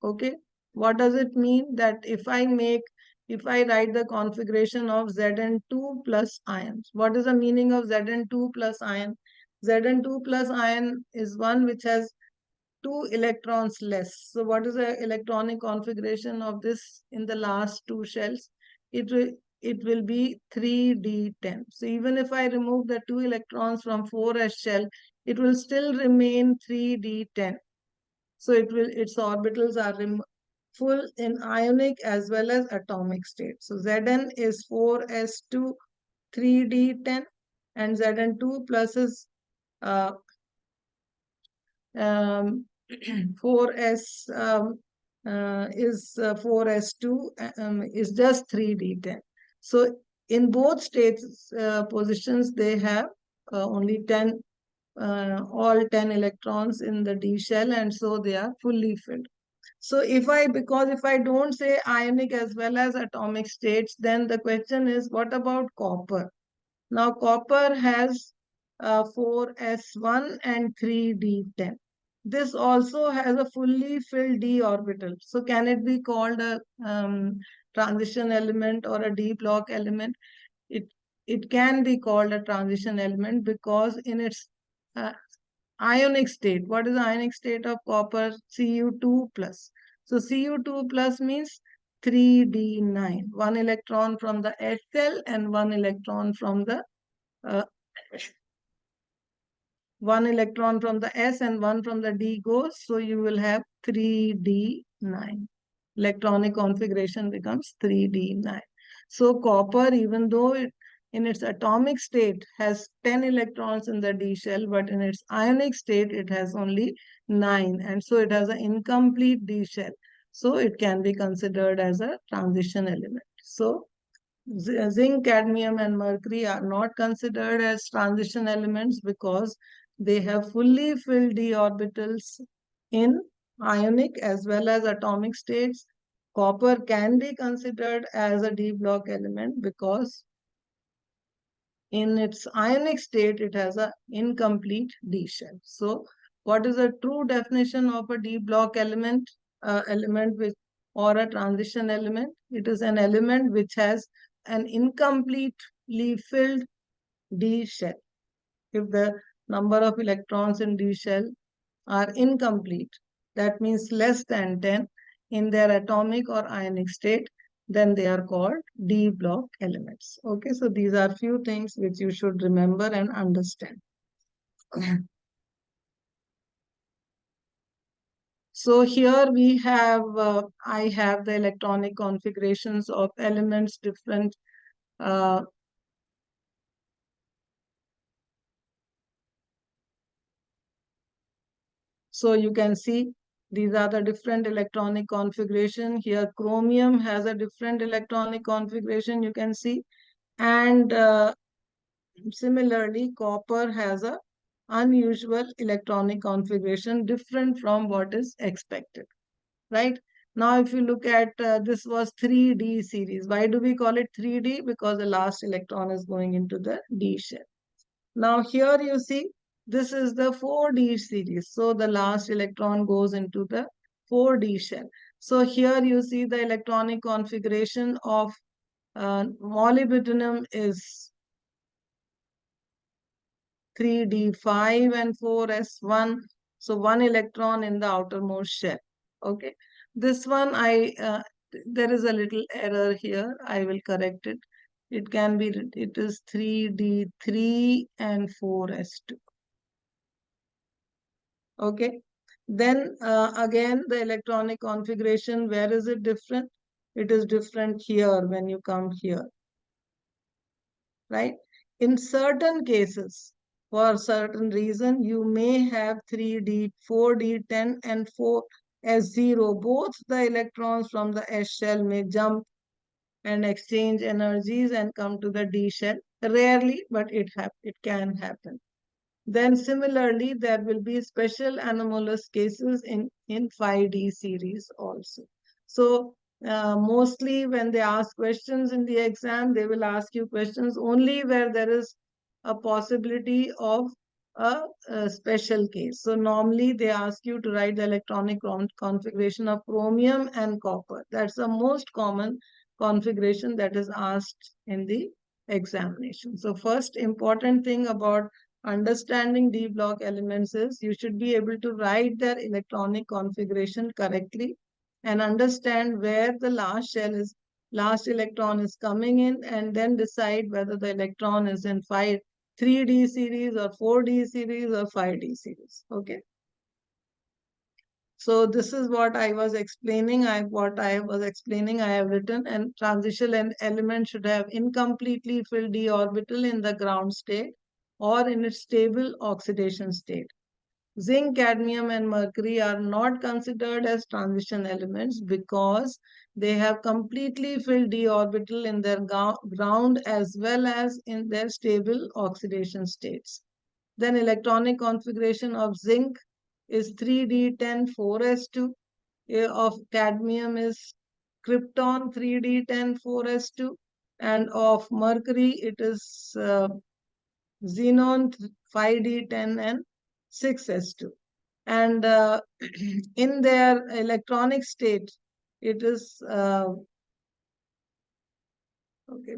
Okay, what does it mean? That if I write the configuration of Zn2 plus ions, what is the meaning of Zn2 plus ion? Zn2 plus ion is one which has 2 electrons less. So what is the electronic configuration of this in the last 2 shells? It will be 3d10. So even if I remove the 2 electrons from 4s shell, it will still remain 3d10. So its orbitals are full in ionic as well as atomic state. So Zn is 4s2 3d10 and Zn2 plus is 4s is 4s2 is just 3d10. So in both states positions they have only 10 all 10 electrons in the D shell, and so they are fully filled. So if I don't say ionic as well as atomic states, then the question is, what about copper? Now copper has 4s1 and 3d10. This also has a fully filled D orbital. So can it be called a transition element or a D block element? It can be called a transition element because in its ionic state, what is the ionic state of copper? Cu2 plus. So Cu2 plus means 3d9, one electron from the S cell and one electron from the one electron from the S and one from the D goes, so you will have 3d9. Electronic configuration becomes 3d9. So copper, even though it in its atomic state has 10 electrons in the D shell, but in its ionic state it has only 9, and so it has an incomplete D shell. So it can be considered as a transition element. So zinc, cadmium and mercury are not considered as transition elements because they have fully filled d orbitals in ionic as well as atomic states. Copper can be considered as a d block element because in its ionic state it has an incomplete d shell. So what is a true definition of a d block element? Element with or a transition element? It is an element which has an incompletely filled d shell. If the number of electrons in D shell are incomplete, that means less than 10 in their atomic or ionic state, then they are called D block elements. Okay, so these are few things which you should remember and understand. So here we have, I have the electronic configurations of elements different. So you can see These are the different electronic configuration. Here chromium has a different electronic configuration, you can see. And similarly, copper has a unusual electronic configuration different from what is expected, right? Now, if you look at this was 3D series. Why do we call it 3D? Because the last electron is going into the D shell. Now here you see, this is the 4D series. So the last electron goes into the 4D shell. So here you see the electronic configuration of molybdenum is 3D5 and 4s1. So one electron in the outermost shell. Okay. This one there is a little error here. I will correct it. It can be, it is 3D3 and 4s2. Okay. Then again, the electronic configuration, where is it different? It is different here when you come here, right? In certain cases, for certain reason, you may have 3D, 4D10 and 4s0. Both the electrons from the S shell may jump and exchange energies and come to the D shell. Rarely, but it can happen. Then similarly, there will be special anomalous cases in 5D series also. So mostly when they ask questions in the exam, they will ask you questions only where there is a possibility of a special case. So normally they ask you to write the electronic configuration of chromium and copper. That's the most common configuration that is asked in the examination. So first important thing about understanding D block elements is you should be able to write their electronic configuration correctly and understand where the last electron is coming in, and then decide whether the electron is in 3D series or 4D series or 5D series. Okay. So this is what I was explaining. I have written, and transition element should have incompletely filled d orbital in the ground state or in its stable oxidation state. Zinc, cadmium, and mercury are not considered as transition elements because they have completely filled d orbital in their ground as well as in their stable oxidation states. Then electronic configuration of zinc is 3D10 4s2. Of cadmium is krypton 3D10 4s2. And of mercury, it is xenon 5D10 and 6s2. And in their electronic state, it is, okay,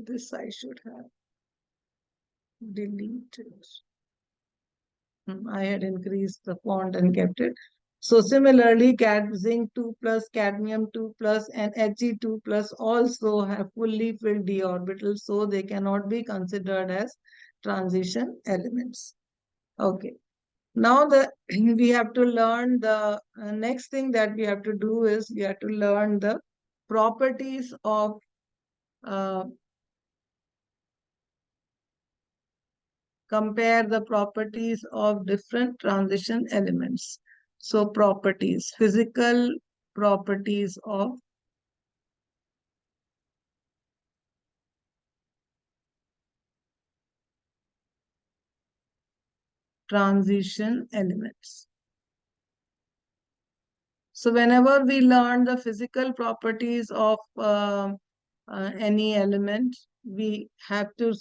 this I should have deleted. I had increased the font and kept it. So similarly, zinc 2 plus, cadmium 2 plus, and He2 plus also have fully filled d orbitals, so they cannot be considered as transition elements. Okay. Now we have to learn the next thing that we have to do is we have to learn the properties of compare the properties of different transition elements. So properties, physical properties of transition elements. So whenever we learn the physical properties of any element, we have to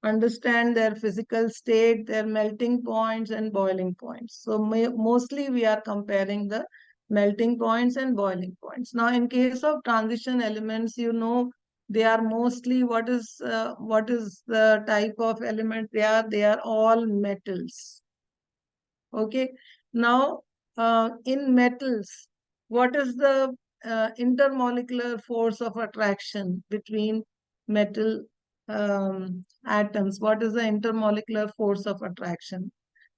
understand their physical state, their melting points and boiling points. So mostly we are comparing the melting points and boiling points. Now, in case of transition elements, you know, they are mostly what is the type of element they are? They are all metals. Okay. Now, in metals, what is the intermolecular force of attraction between metal atoms? What is the intermolecular force of attraction?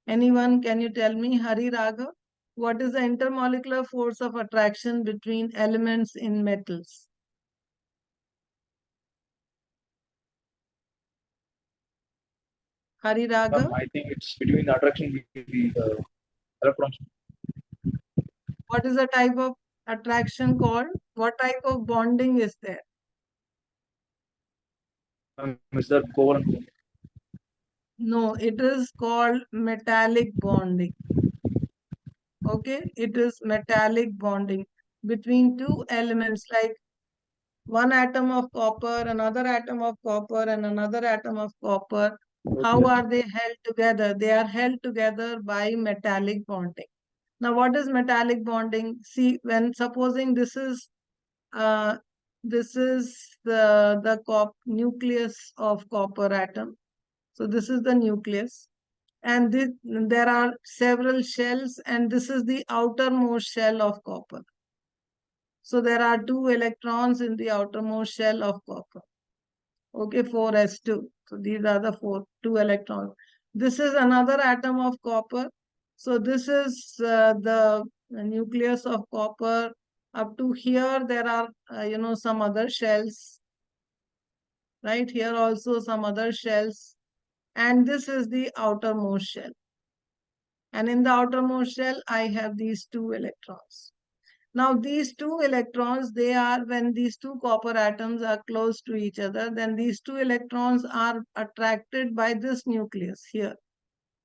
Anyone, can you tell me, Hari Raghav? What is the intermolecular force of attraction between elements in metals? Hari Raghav? I think it's between the attraction between the electrons. What is the type of attraction called? What type of bonding is there? Is that covalent? No, it is called metallic bonding. Okay, it is metallic bonding between two elements, like one atom of copper, another atom of copper, and another atom of copper. How Okay. are they held together? They are held together by metallic bonding. Now, what is metallic bonding? See, when supposing uh, this is the nucleus of copper atom. So this is the nucleus, and there are several shells, and this is the outermost shell of copper. So there are 2 electrons in the outermost shell of copper. Okay, 4s2. So these are the 2 electrons. This is another atom of copper. So this is the nucleus of copper. Up to here, there are, some other shells. Right here also some other shells. And this is the outermost shell. And in the outermost shell, I have these 2 electrons. Now, these 2 electrons, when these 2 copper atoms are close to each other, then these 2 electrons are attracted by this nucleus here,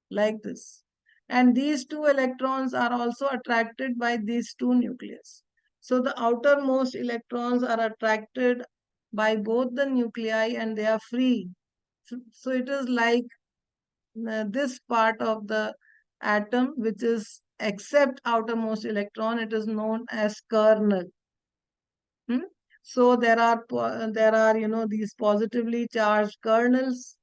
like this. And these 2 electrons are also attracted by these 2 nucleus. So the outermost electrons are attracted by both the nuclei and they are free. So it is like this part of the atom, which is except outermost electron, it is known as kernel. So there are these positively charged kernels,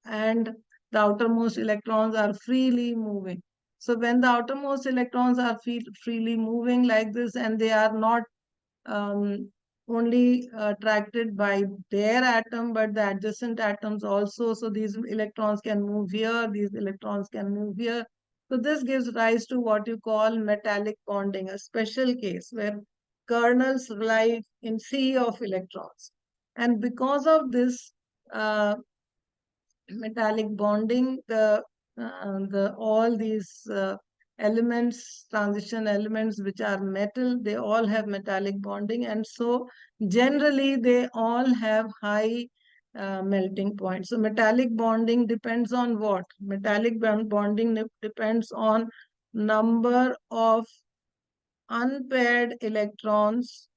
and the outermost electrons are freely moving. So when the outermost electrons are freely moving like this, and they are not um, only attracted by their atom, but the adjacent atoms also. So these electrons can move here, these electrons can move here. So this gives rise to what you call metallic bonding, a special case where kernels lie in sea of electrons. And because of this metallic bonding, the all these elements, transition elements which are metal, they all have metallic bonding, and so generally they all have high melting point. So metallic bonding depends on what? Metallic bonding depends on number of unpaired electrons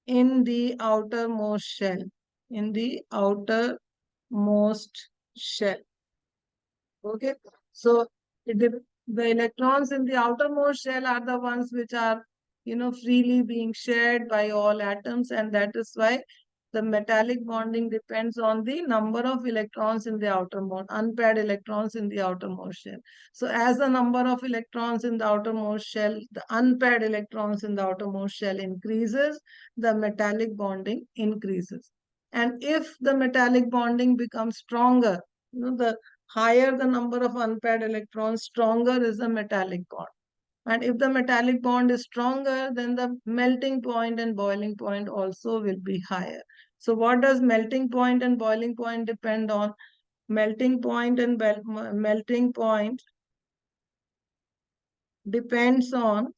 in the outermost shell. In the outermost shell. Okay. So the electrons in the outermost shell are the ones which are, freely being shared by all atoms, and that is why the metallic bonding depends on the number of electrons in the outermost, unpaired electrons in the outermost shell. So as the number of electrons in the outermost shell, the unpaired electrons in the outermost shell increases, the metallic bonding increases. And if the metallic bonding becomes stronger, the higher the number of unpaired electrons, stronger is the metallic bond. And if the metallic bond is stronger, then the melting point and boiling point also will be higher. So what does melting point and boiling point depend on? Melting point and melting point depends on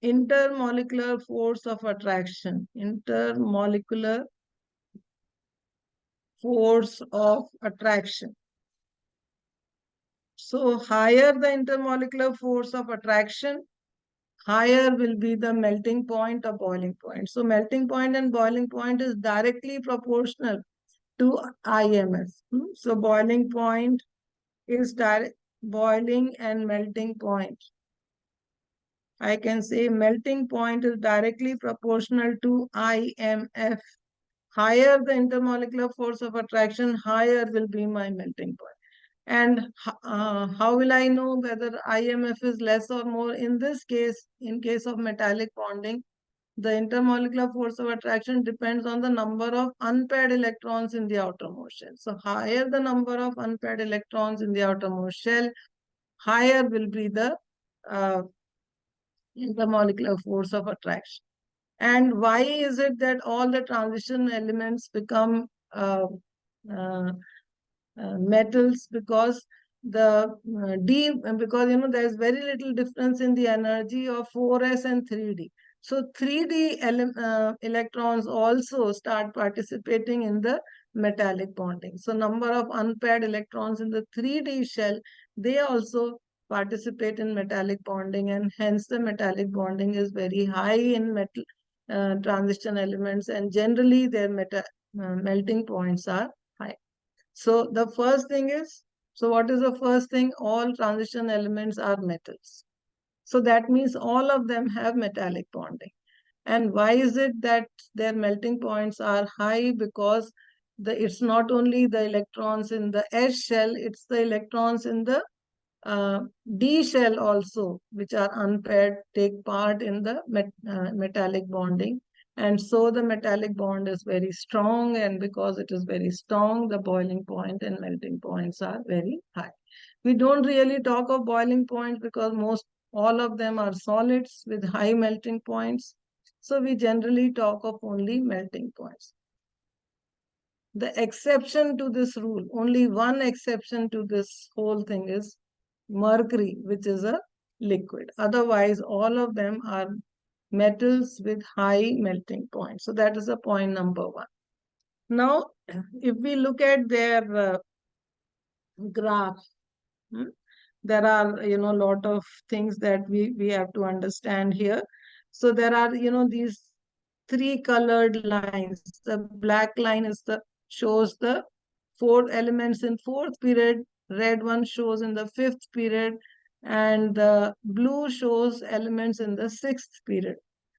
intermolecular force of attraction. Intermolecular force of attraction. So higher the intermolecular force of attraction, higher will be the melting point or boiling point. So melting point and boiling point is directly proportional to IMF. So boiling point is boiling and melting point. I can say melting point is directly proportional to IMF. Higher the intermolecular force of attraction, higher will be my melting point. And how will I know whether IMF is less or more? In this case, in case of metallic bonding, the intermolecular force of attraction depends on the number of unpaired electrons in the outermost shell. So higher the number of unpaired electrons in the outermost shell, higher will be the uh, intermolecular force of attraction. And why is it that all the transition elements become uh, metals, because because there's very little difference in the energy of 4s and 3d. So 3d electrons also start participating in the metallic bonding. So number of unpaired electrons in the 3d shell, they also participate in metallic bonding, and hence the metallic bonding is very high in metal transition elements, and generally their melting points are high. So the first thing is, so what is the first thing? All transition elements are metals. So that means all of them have metallic bonding. And why is it that their melting points are high? Because it's not only the electrons in the S shell, it's the electrons in the D shell also, which are unpaired, take part in the metallic bonding. And so the metallic bond is very strong, and because it is very strong, the boiling point and melting points are very high. We don't really talk of boiling points because all of them are solids with high melting points. So we generally talk of only melting points. The exception to this rule, only one exception to this whole thing is mercury, which is a liquid. Otherwise, all of them are metals with high melting point. So that is the point number one. Now, if we look at their graph, there are, a lot of things that we have to understand here. So there are, these three colored lines. The black line shows the four elements in fourth period, red one shows in the fifth period, and the blue shows elements in the sixth period.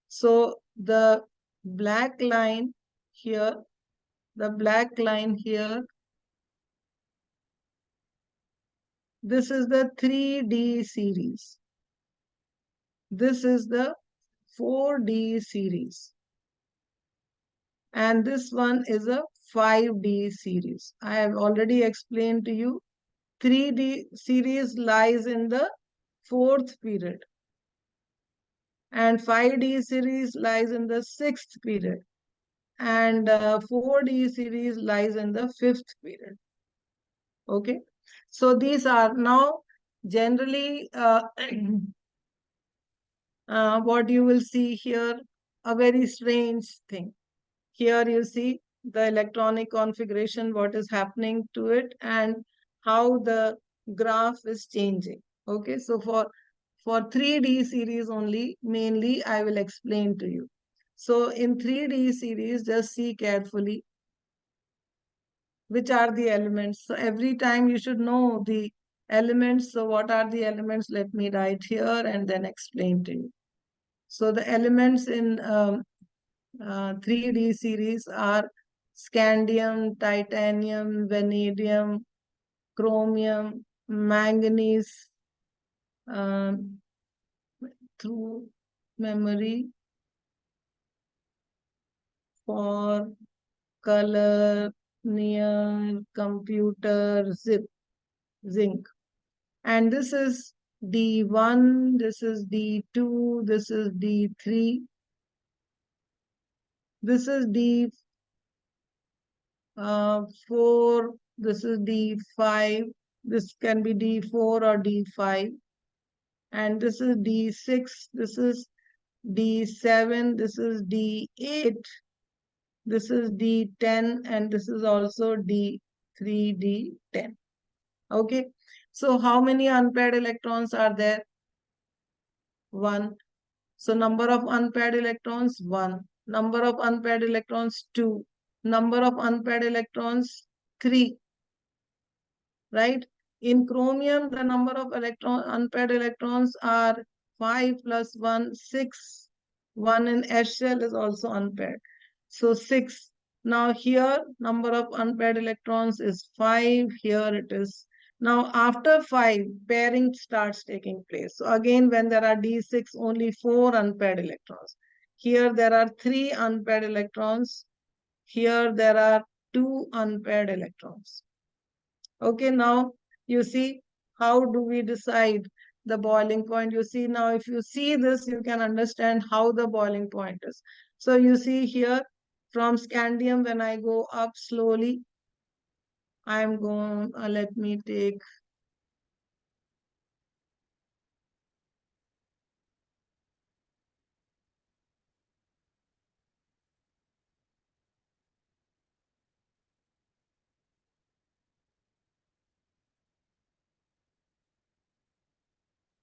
So the black line here, this is the 3D series. This is the 4D series. And this one is a 5D series. I have already explained to you. 3D series lies in the fourth period, and 5D series lies in the sixth period, and 4D series lies in the fifth period. Okay, so these are now generally what you will see here, a very strange thing. Here you see the electronic configuration, what is happening to it, and how the graph is changing. Okay, so for 3D series only, mainly I will explain to you. So in 3D series, just see carefully which are the elements. So every time you should know the elements. So what are the elements? Let me write here and then explain to you. So the elements in 3D series are scandium, titanium, vanadium, chromium, manganese, through memory, for color, near, computer, zinc. And this is D1, this is D2, this is D3, this is D4, this is D5, this can be D4 or D5, and this is D6, this is D7, this is D8, this is D10, and this is also D3, D10. Okay, so how many unpaired electrons are there? 1. So number of unpaired electrons, 1. Number of unpaired electrons, 2. Number of unpaired electrons, 3. Right? In chromium, the number of unpaired electrons are 5 plus 1, 6. 1 in S shell is also unpaired. So 6. Now here, number of unpaired electrons is 5. Here it is. Now after 5, pairing starts taking place. So again, when there are D6, only 4 unpaired electrons. Here there are 3 unpaired electrons. Here there are 2 unpaired electrons. Okay, now you see, how do we decide the boiling point? You see, now if you see this, you can understand how the boiling point is. So you see here, from scandium, when I go up slowly, I'm going, let me take.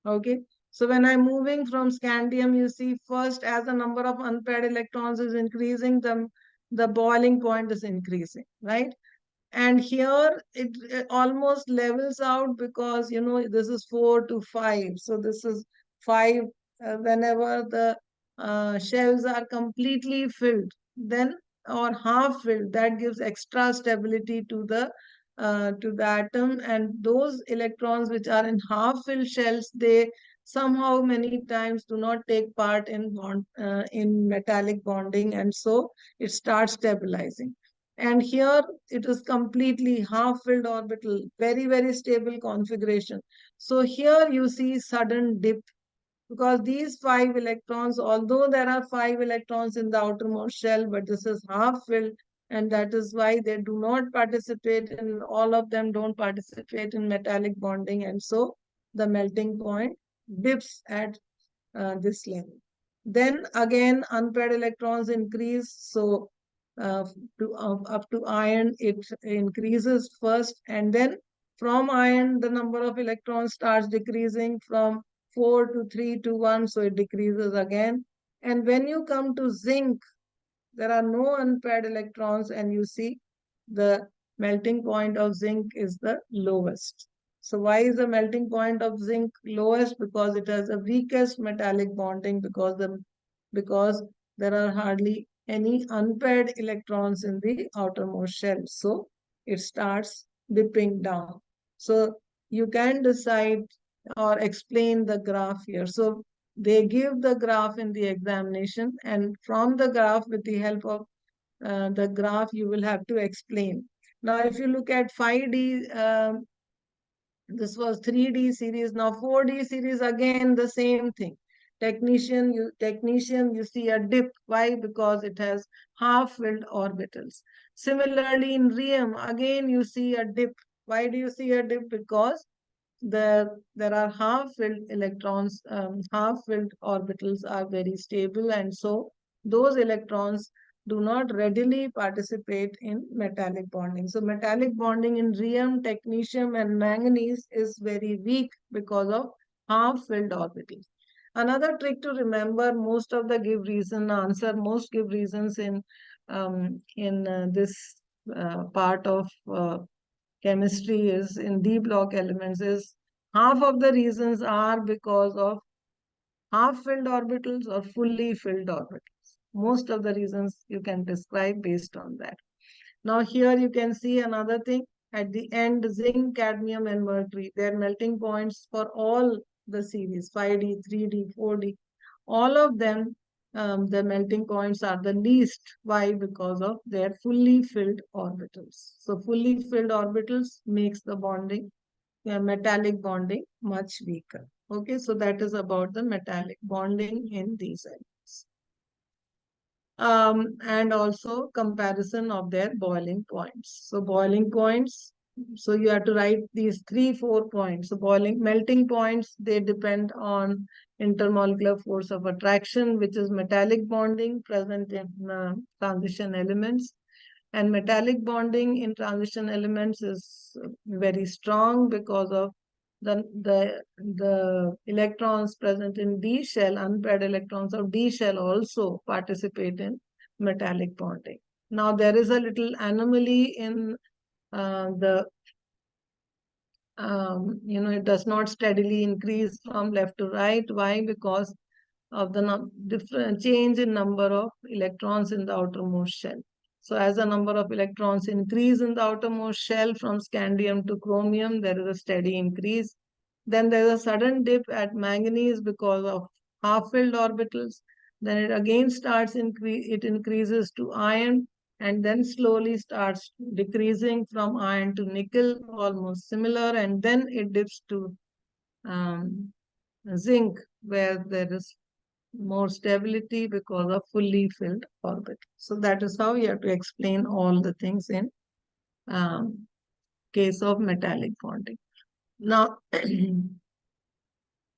Okay. So when I'm moving from scandium, you see first as the number of unpaired electrons is increasing, the boiling point is increasing, right? And here it almost levels out because this is 4 to 5. So this is 5 whenever the shells are completely filled, then or half filled, that gives extra stability to the atom. And those electrons which are in half filled shells, they somehow many times do not take part in metallic bonding, and so it starts stabilizing. And here it is completely half-filled orbital, very, very stable configuration. So here you see sudden dip because these 5 electrons, although there are 5 electrons in the outermost shell, but this is half-filled, and that is why they do not participate in, all of them don't participate in metallic bonding, and so the melting point dips at this level. Then again, unpaired electrons increase. So up to iron, it increases first, and then from iron, the number of electrons starts decreasing from 4 to 3 to 1, so it decreases again. And when you come to zinc, there are no unpaired electrons, and you see the melting point of zinc is the lowest. So why is the melting point of zinc lowest? Because it has the weakest metallic bonding, because there are hardly any unpaired electrons in the outermost shell. So it starts dipping down. So you can decide or explain the graph here. So they give the graph in the examination, and from the graph, with the help of the graph, you will have to explain. Now, if you look at 5D, this was 3D series. Now 4D series, again the same thing. Technetium, you see a dip. Why? Because it has half-filled orbitals. Similarly, in rhenium, again you see a dip. Why do you see a dip? Because there are half-filled electrons, half-filled orbitals are very stable, and so those electrons do not readily participate in metallic bonding. So metallic bonding in rhenium, technetium, and manganese is very weak because of half-filled orbitals. Another trick to remember, most give reasons in this part of chemistry is in D block elements is half of the reasons are because of half-filled orbitals or fully filled orbitals. Most of the reasons you can describe based on that. Now here you can see another thing. At the end, zinc, cadmium, and mercury, their melting points for all the series, 5D, 3D, 4D, all of them, the melting points are the least. Why? Because of their fully filled orbitals. So fully filled orbitals makes the bonding, metallic bonding, much weaker. Okay, so that is about the metallic bonding in these elements. And also comparison of their boiling points. So boiling points, so you have to write these 3-4 points. So melting points, they depend on intermolecular force of attraction, which is metallic bonding present in transition elements. And metallic bonding in transition elements is very strong because of the electrons present in D shell, unpaired electrons of D shell also participate in metallic bonding. Now there is a little anomaly in it does not steadily increase from left to right. Why? Because of the different change in number of electrons in the outermost shell. So as the number of electrons increase in the outermost shell from scandium to chromium, there is a steady increase. Then there is a sudden dip at manganese because of half-filled orbitals. Then it again it increases to iron, and then slowly starts decreasing from iron to nickel, almost similar, and then it dips to zinc, where there is more stability because of fully filled orbit. So that is how you have to explain all the things in case of metallic bonding. Now,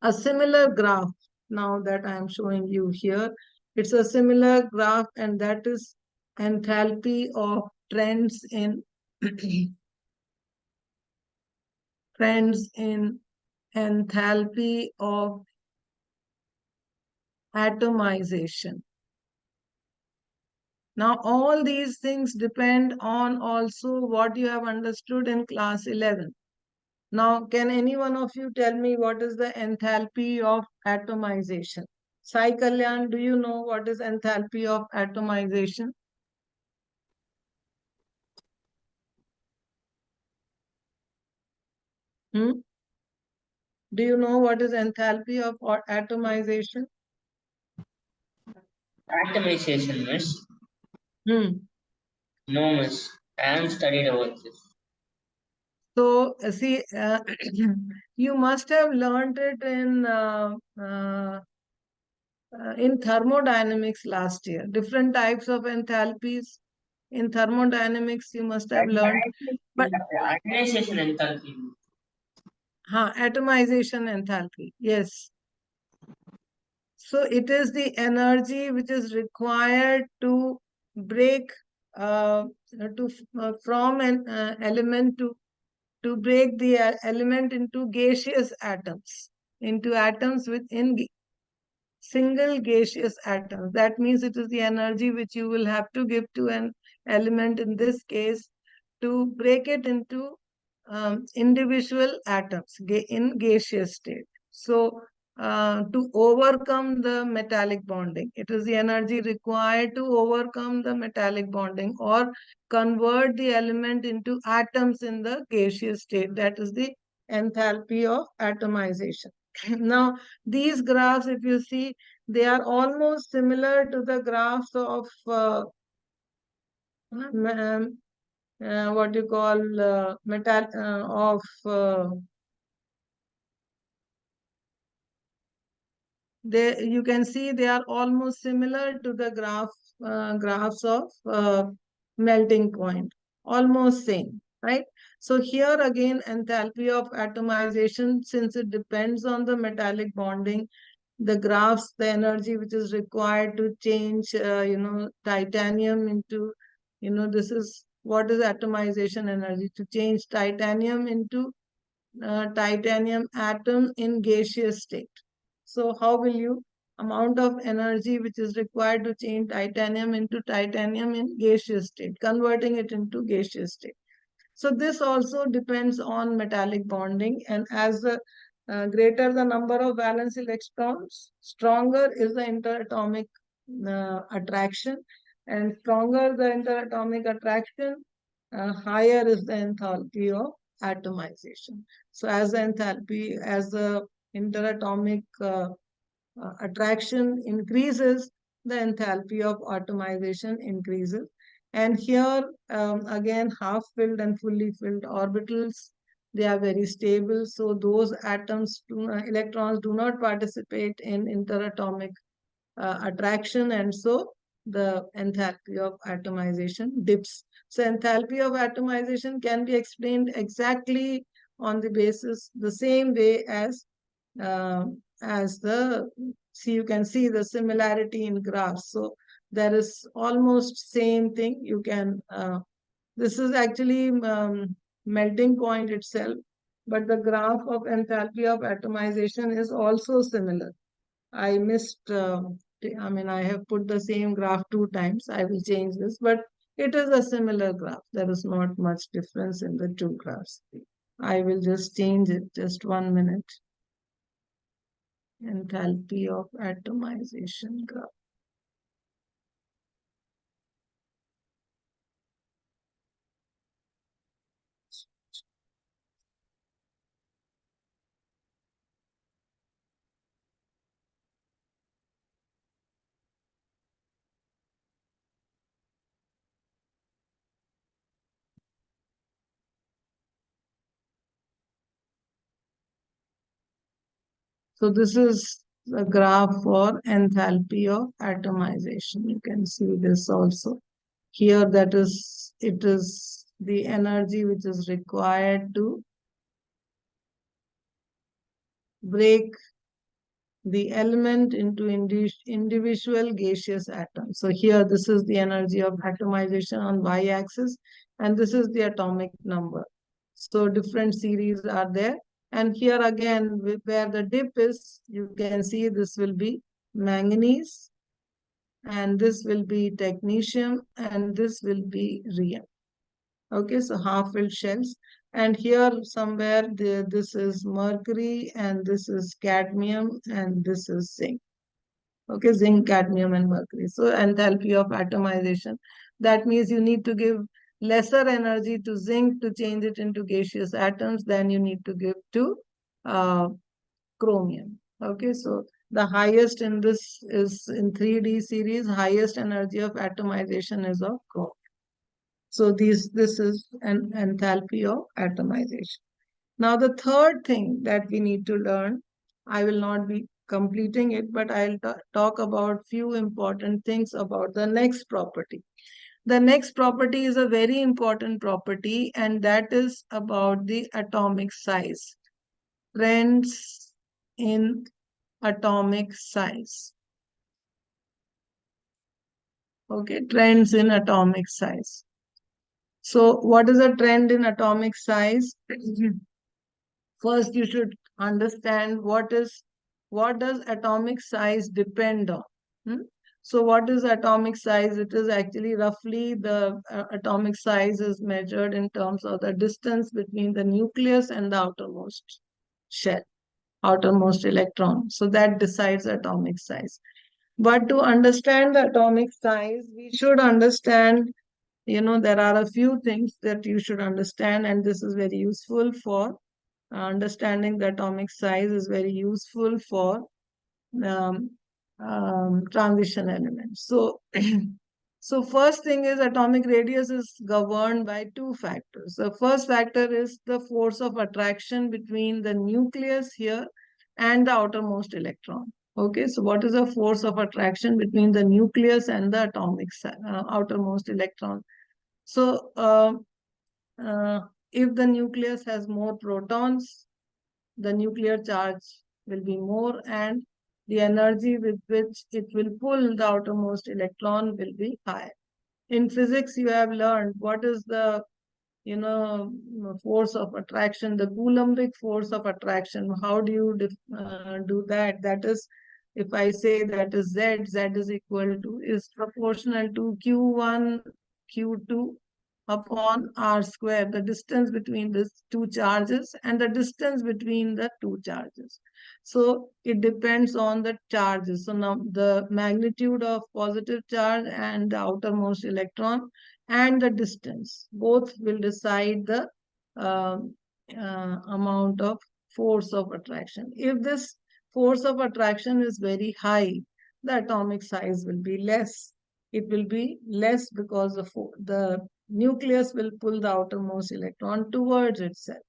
a similar graph now that I am showing you here, it's a similar graph, and that is enthalpy of trends in trends in enthalpy of atomization. Now, all these things depend on also what you have understood in class 11. Now, can any one of you tell me what is the enthalpy of atomization? Sai Kalyan, do you know what is enthalpy of atomization? Hmm? Do you know what is enthalpy of atomization? Atomization, miss. Hmm. No, miss. I haven't studied about this. So, see, you must have learned it in thermodynamics last year. Different types of enthalpies in thermodynamics you must have learned. But Atomization enthalpy. atomization enthalpy, yes. So it is the energy which is required to break from an element to break the element into gaseous atoms, into atoms within single gaseous atoms. That means it is the energy which you will have to give to an element, in this case, to break it into individual atoms in gaseous state. So, to overcome the metallic bonding, it is the energy required to overcome the metallic bonding or convert the element into atoms in the gaseous state. That is the enthalpy of atomization. Now, these graphs, if you see, they are almost similar to the graphs of what you call metal of they. You can see they are almost similar to the graphs of melting point, almost same, right? So here again, enthalpy of atomization, since it depends on the metallic bonding, the graphs, the energy which is required to change, titanium into, this is what is atomization energy, to change titanium into titanium atom in gaseous state. So how will you, amount of energy which is required to change titanium into titanium in gaseous state, converting it into gaseous state. So this also depends on metallic bonding, and as the greater the number of valence electrons, stronger is the interatomic attraction, and stronger the interatomic attraction, higher is the enthalpy of atomization. So as the enthalpy, as the interatomic attraction increases, the enthalpy of atomization increases. And here, again, half-filled and fully filled orbitals, they are very stable. So those atoms, electrons do not participate in interatomic attraction, and so the enthalpy of atomization dips. So enthalpy of atomization can be explained exactly on the basis, the same way as the, see, you can see the similarity in graphs. So there is almost same thing. You can, this is actually melting point itself, but the graph of enthalpy of atomization is also similar. I missed, I have put the same graph 2 times. I will change this, but it is a similar graph. There is not much difference in the 2 graphs. I will just change it, just 1 minute. Enthalpy of atomization graph. So this is the graph for enthalpy of atomization. You can see this also. Here that is, it is the energy which is required to break the element into individual gaseous atoms. So here, this is the energy of atomization on y-axis, and this is the atomic number. So different series are there. And here again, where the dip is, you can see this will be manganese, and this will be technetium, and this will be rhenium. Okay, so half-filled shells. And here somewhere this is mercury, and this is cadmium, and this is zinc. Okay, zinc, cadmium, and mercury. So enthalpy of atomization. That means you need to give lesser energy to zinc to change it into gaseous atoms than you need to give to chromium. Okay, so the highest in this is in 3D series, highest energy of atomization is of chromium. So this is an enthalpy of atomization. Now the third thing that we need to learn, I will not be completing it, but I'll talk about few important things about the next property. The next property is a very important property, and that is about the atomic size. Trends in atomic size. Okay, trends in atomic size. So what is a trend in atomic size? First, you should understand what does atomic size depend on. So what is atomic size? It is actually roughly the atomic size is measured in terms of the distance between the nucleus and the outermost shell, outermost electron. So that decides atomic size. But to understand the atomic size, we should understand, there are a few things that you should understand, and this is very useful for understanding the atomic size is very useful for um, transition elements. So, so first thing is atomic radius is governed by two factors. The first factor is the force of attraction between the nucleus here and the outermost electron. Okay, so what is the force of attraction between the nucleus and the atomic outermost electron? So, if the nucleus has more protons, the nuclear charge will be more, and the energy with which it will pull the outermost electron will be higher. In physics, you have learned what is the force of attraction, the Coulombic force of attraction. How do you do that? That is, if I say that is Z, Z is proportional to Q1, Q2 upon R square, the distance between these two charges and the distance between the two charges. So it depends on the charges. So now the magnitude of positive charge and the outermost electron and the distance, both will decide the amount of force of attraction. If this force of attraction is very high, the atomic size will be less. It will be less because the nucleus will pull the outermost electron towards itself.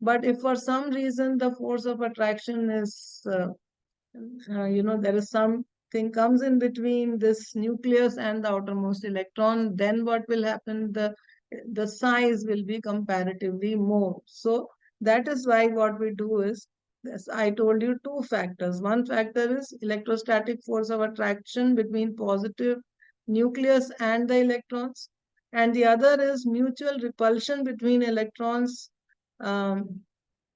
But if for some reason the force of attraction is, there is something comes in between this nucleus and the outermost electron, then what will happen? The size will be comparatively more. So that is why what we do is, yes, I told you two factors. One factor is electrostatic force of attraction between positive nucleus and the electrons, and the other is mutual repulsion between electrons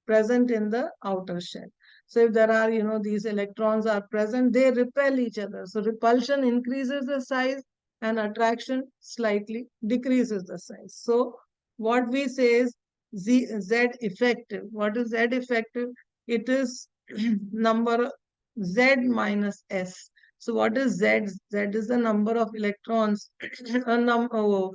present in the outer shell. So if there are, these electrons are present, they repel each other. So repulsion increases the size and attraction slightly decreases the size. So what we say is Z effective. What is Z effective? It is number Z minus S. So what is Z? Z is the number of electrons,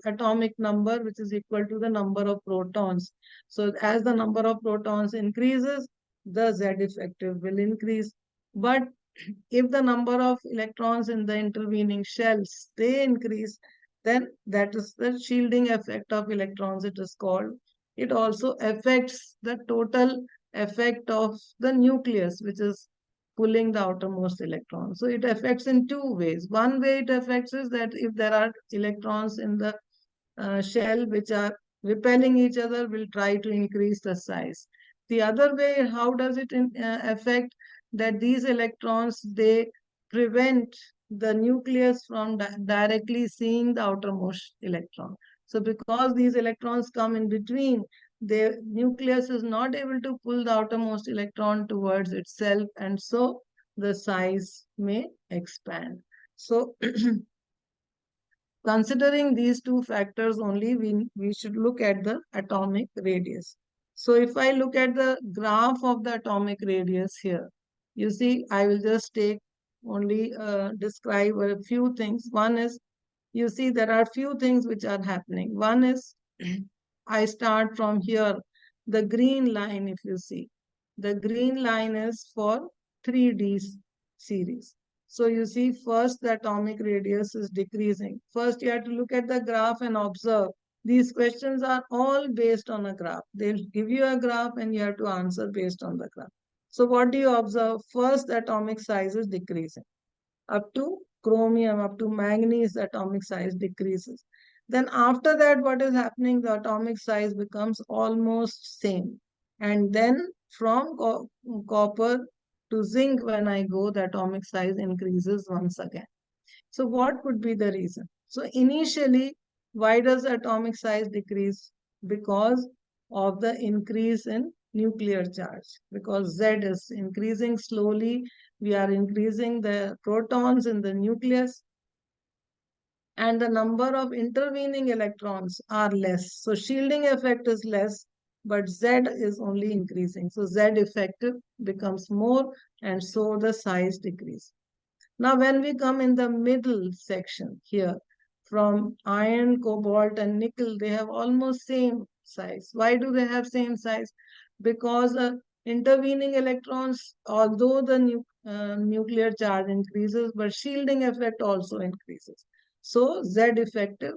atomic number, which is equal to the number of protons. So as the number of protons increases, the Z effective will increase. But if the number of electrons in the intervening shells, they increase, then that is the shielding effect of electrons, it is called. It also affects the total effect of the nucleus, which is pulling the outermost electron. So it affects in two ways. One way it affects is that if there are electrons in the shell which are repelling each other will try to increase the size. The other way, how does it affect that these electrons, they prevent the nucleus from directly seeing the outermost electron. So because these electrons come in between, the nucleus is not able to pull the outermost electron towards itself, and so the size may expand. So considering these two factors only, we should look at the atomic radius. So if I look at the graph of the atomic radius here, you see, I will just take only describe a few things. One is, you see, there are few things which are happening. One is, I start from here, the green line, if you see, the green line is for 3D series. So you see, first the atomic radius is decreasing. First you have to look at the graph and observe. These questions are all based on a graph. They'll give you a graph and you have to answer based on the graph. So what do you observe? First, the atomic size is decreasing. Up to chromium, up to manganese, the atomic size decreases. Then after that, what is happening? The atomic size becomes almost same. And then from copper to zinc, when I go, the atomic size increases once again. So what could be the reason? So initially, why does the atomic size decrease? Because of the increase in nuclear charge. Because Z is increasing slowly, we are increasing the protons in the nucleus, and the number of intervening electrons are less. So shielding effect is less, but Z is only increasing. So Z effective becomes more, and so the size decreases. Now, when we come in the middle section here, from iron, cobalt, and nickel, they have almost same size. Why do they have same size? Because intervening electrons, although the nuclear charge increases, but shielding effect also increases. So Z effective,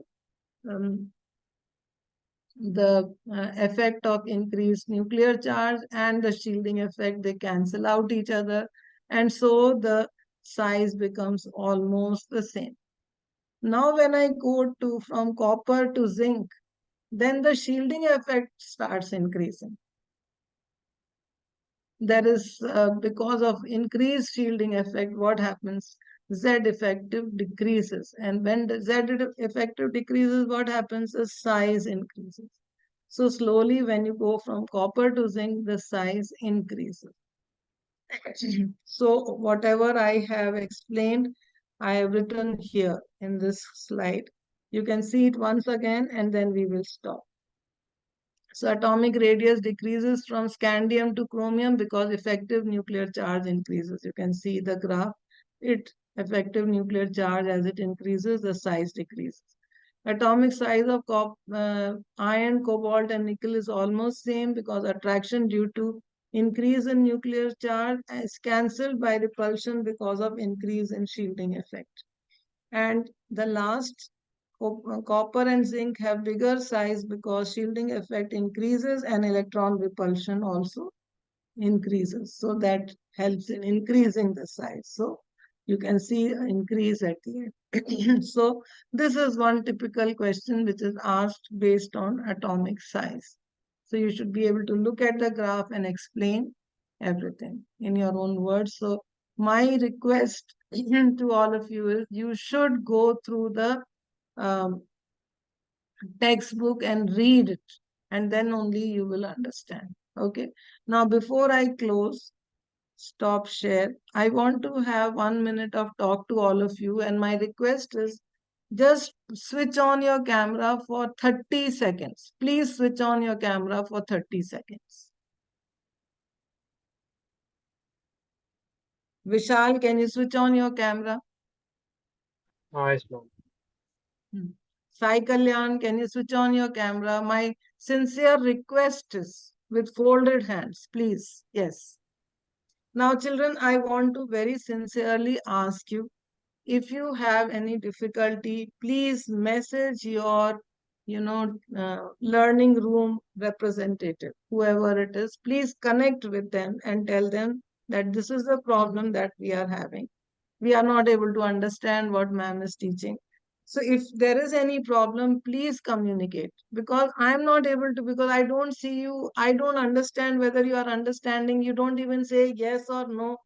the effect of increased nuclear charge and the shielding effect, they cancel out each other, and so the size becomes almost the same. Now when I go to from copper to zinc, then the shielding effect starts increasing. That is because of increased shielding effect, what happens? Z effective decreases, and when the Z effective decreases, what happens? The size increases. So slowly when you go from copper to zinc, the size increases. So whatever I have explained, I have written here in this slide. You can see it once again, and then we will stop. So atomic radius decreases from scandium to chromium because effective nuclear charge increases. You can see the graph. Effective nuclear charge, as it increases, the size decreases. Atomic size of iron, cobalt, and nickel is almost same because attraction due to increase in nuclear charge is cancelled by repulsion because of increase in shielding effect. And the last, copper and zinc have bigger size because shielding effect increases and electron repulsion also increases. So that helps in increasing the size. So you can see an increase at the end. So this is one typical question which is asked based on atomic size. So you should be able to look at the graph and explain everything in your own words. So my request to all of you is you should go through the textbook and read it, and then only you will understand. Okay. Now, before I close, stop share, I want to have 1 minute of talk to all of you, and my request is just switch on your camera for 30 seconds. Please switch on your camera for 30 seconds. Vishal, can you switch on your camera? Yes, ma'am. Sai Kalyan, can you switch on your camera? My sincere request is with folded hands, please. Yes. Now, children, I want to very sincerely ask you, if you have any difficulty, please message your, learning room representative, whoever it is. Please connect with them and tell them that this is the problem that we are having. We are not able to understand what ma'am is teaching. So if there is any problem, please communicate, because I'm not able to, because I don't see you, I don't understand whether you are understanding. You don't even say yes or no.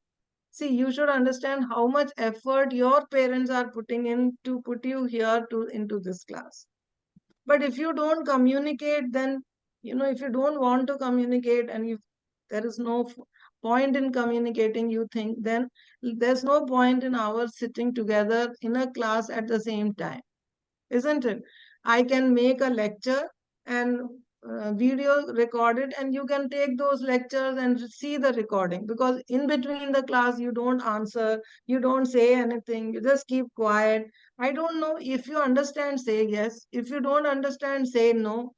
See, you should understand how much effort your parents are putting in to put you here to into this class. But if you don't communicate, then, if you don't want to communicate, and if there is no point in communicating, you think, then there's no point in our sitting together in a class at the same time, isn't it? I can make a lecture and video recorded, and you can take those lectures and see the recording, because in between the class you don't answer, you don't say anything, you just keep quiet. I don't know. If you understand, say yes. If you don't understand, say no.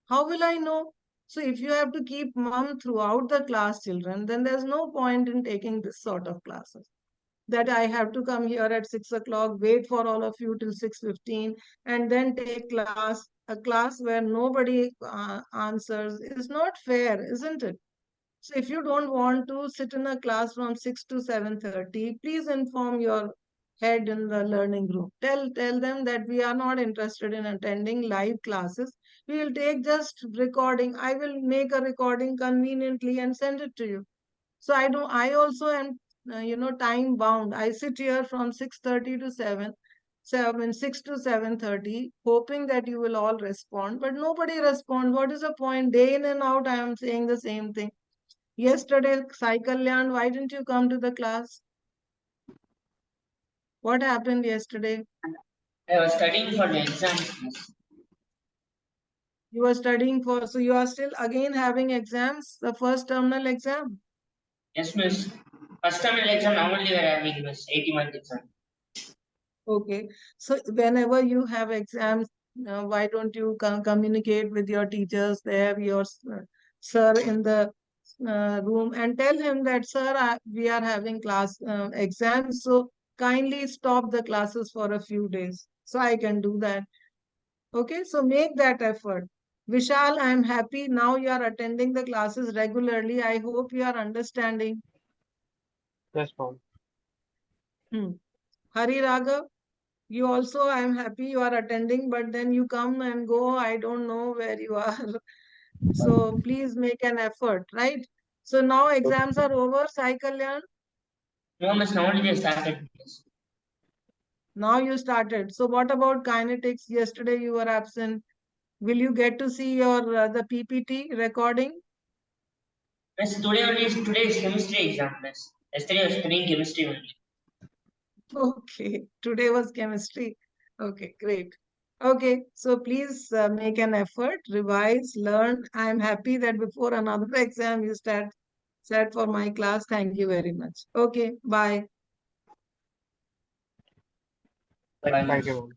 How will I know? So if you have to keep mum throughout the class, children, then there's no point in taking this sort of classes, that I have to come here at 6 o'clock, wait for all of you till 6:15, and then take a class where nobody answers. Is not fair, isn't it? So if you don't want to sit in a class from 6 to 7:30, please inform your head in the learning group. Tell them that we are not interested in attending live classes. We will take just recording. I will make a recording conveniently and send it to you. So I also am, time bound. I sit here from 6:30 to 6 to 7:30, hoping that you will all respond, but nobody responds. What is the point? Day in and out, I am saying the same thing. Yesterday, Sai Kalyan, why didn't you come to the class? What happened yesterday? I was studying for the exams, miss. You were studying so you are still again having exams, the first terminal exam? Yes, miss. First time exam now only we are having, miss. 80-month exam. Okay. So whenever you have exams, why don't you communicate with your teachers there, your sir in the room, and tell him that, sir, we are having class exams, so kindly stop the classes for a few days. So I can do that. Okay, so make that effort. Vishal, I am happy now you are attending the classes regularly. I hope you are understanding. Yes, ma'am. Hmm. Hari Raghav, you also, I am happy you are attending, but then you come and go. I don't know where you are. So please make an effort, right? So now exams are over, Sai Kalyan. No, miss. Now only they started, miss. Now you started. So what about kinetics? Yesterday you were absent. Will you get to see your the PPT recording? Miss, today is chemistry exam, miss. Yesterday I was studying chemistry only. Okay, today was chemistry. Okay, great. Okay, so please make an effort, revise, learn. I am happy that before another exam you sat for my class. Thank you very much. Okay, bye. Bye, Thank miss. you, ma'am.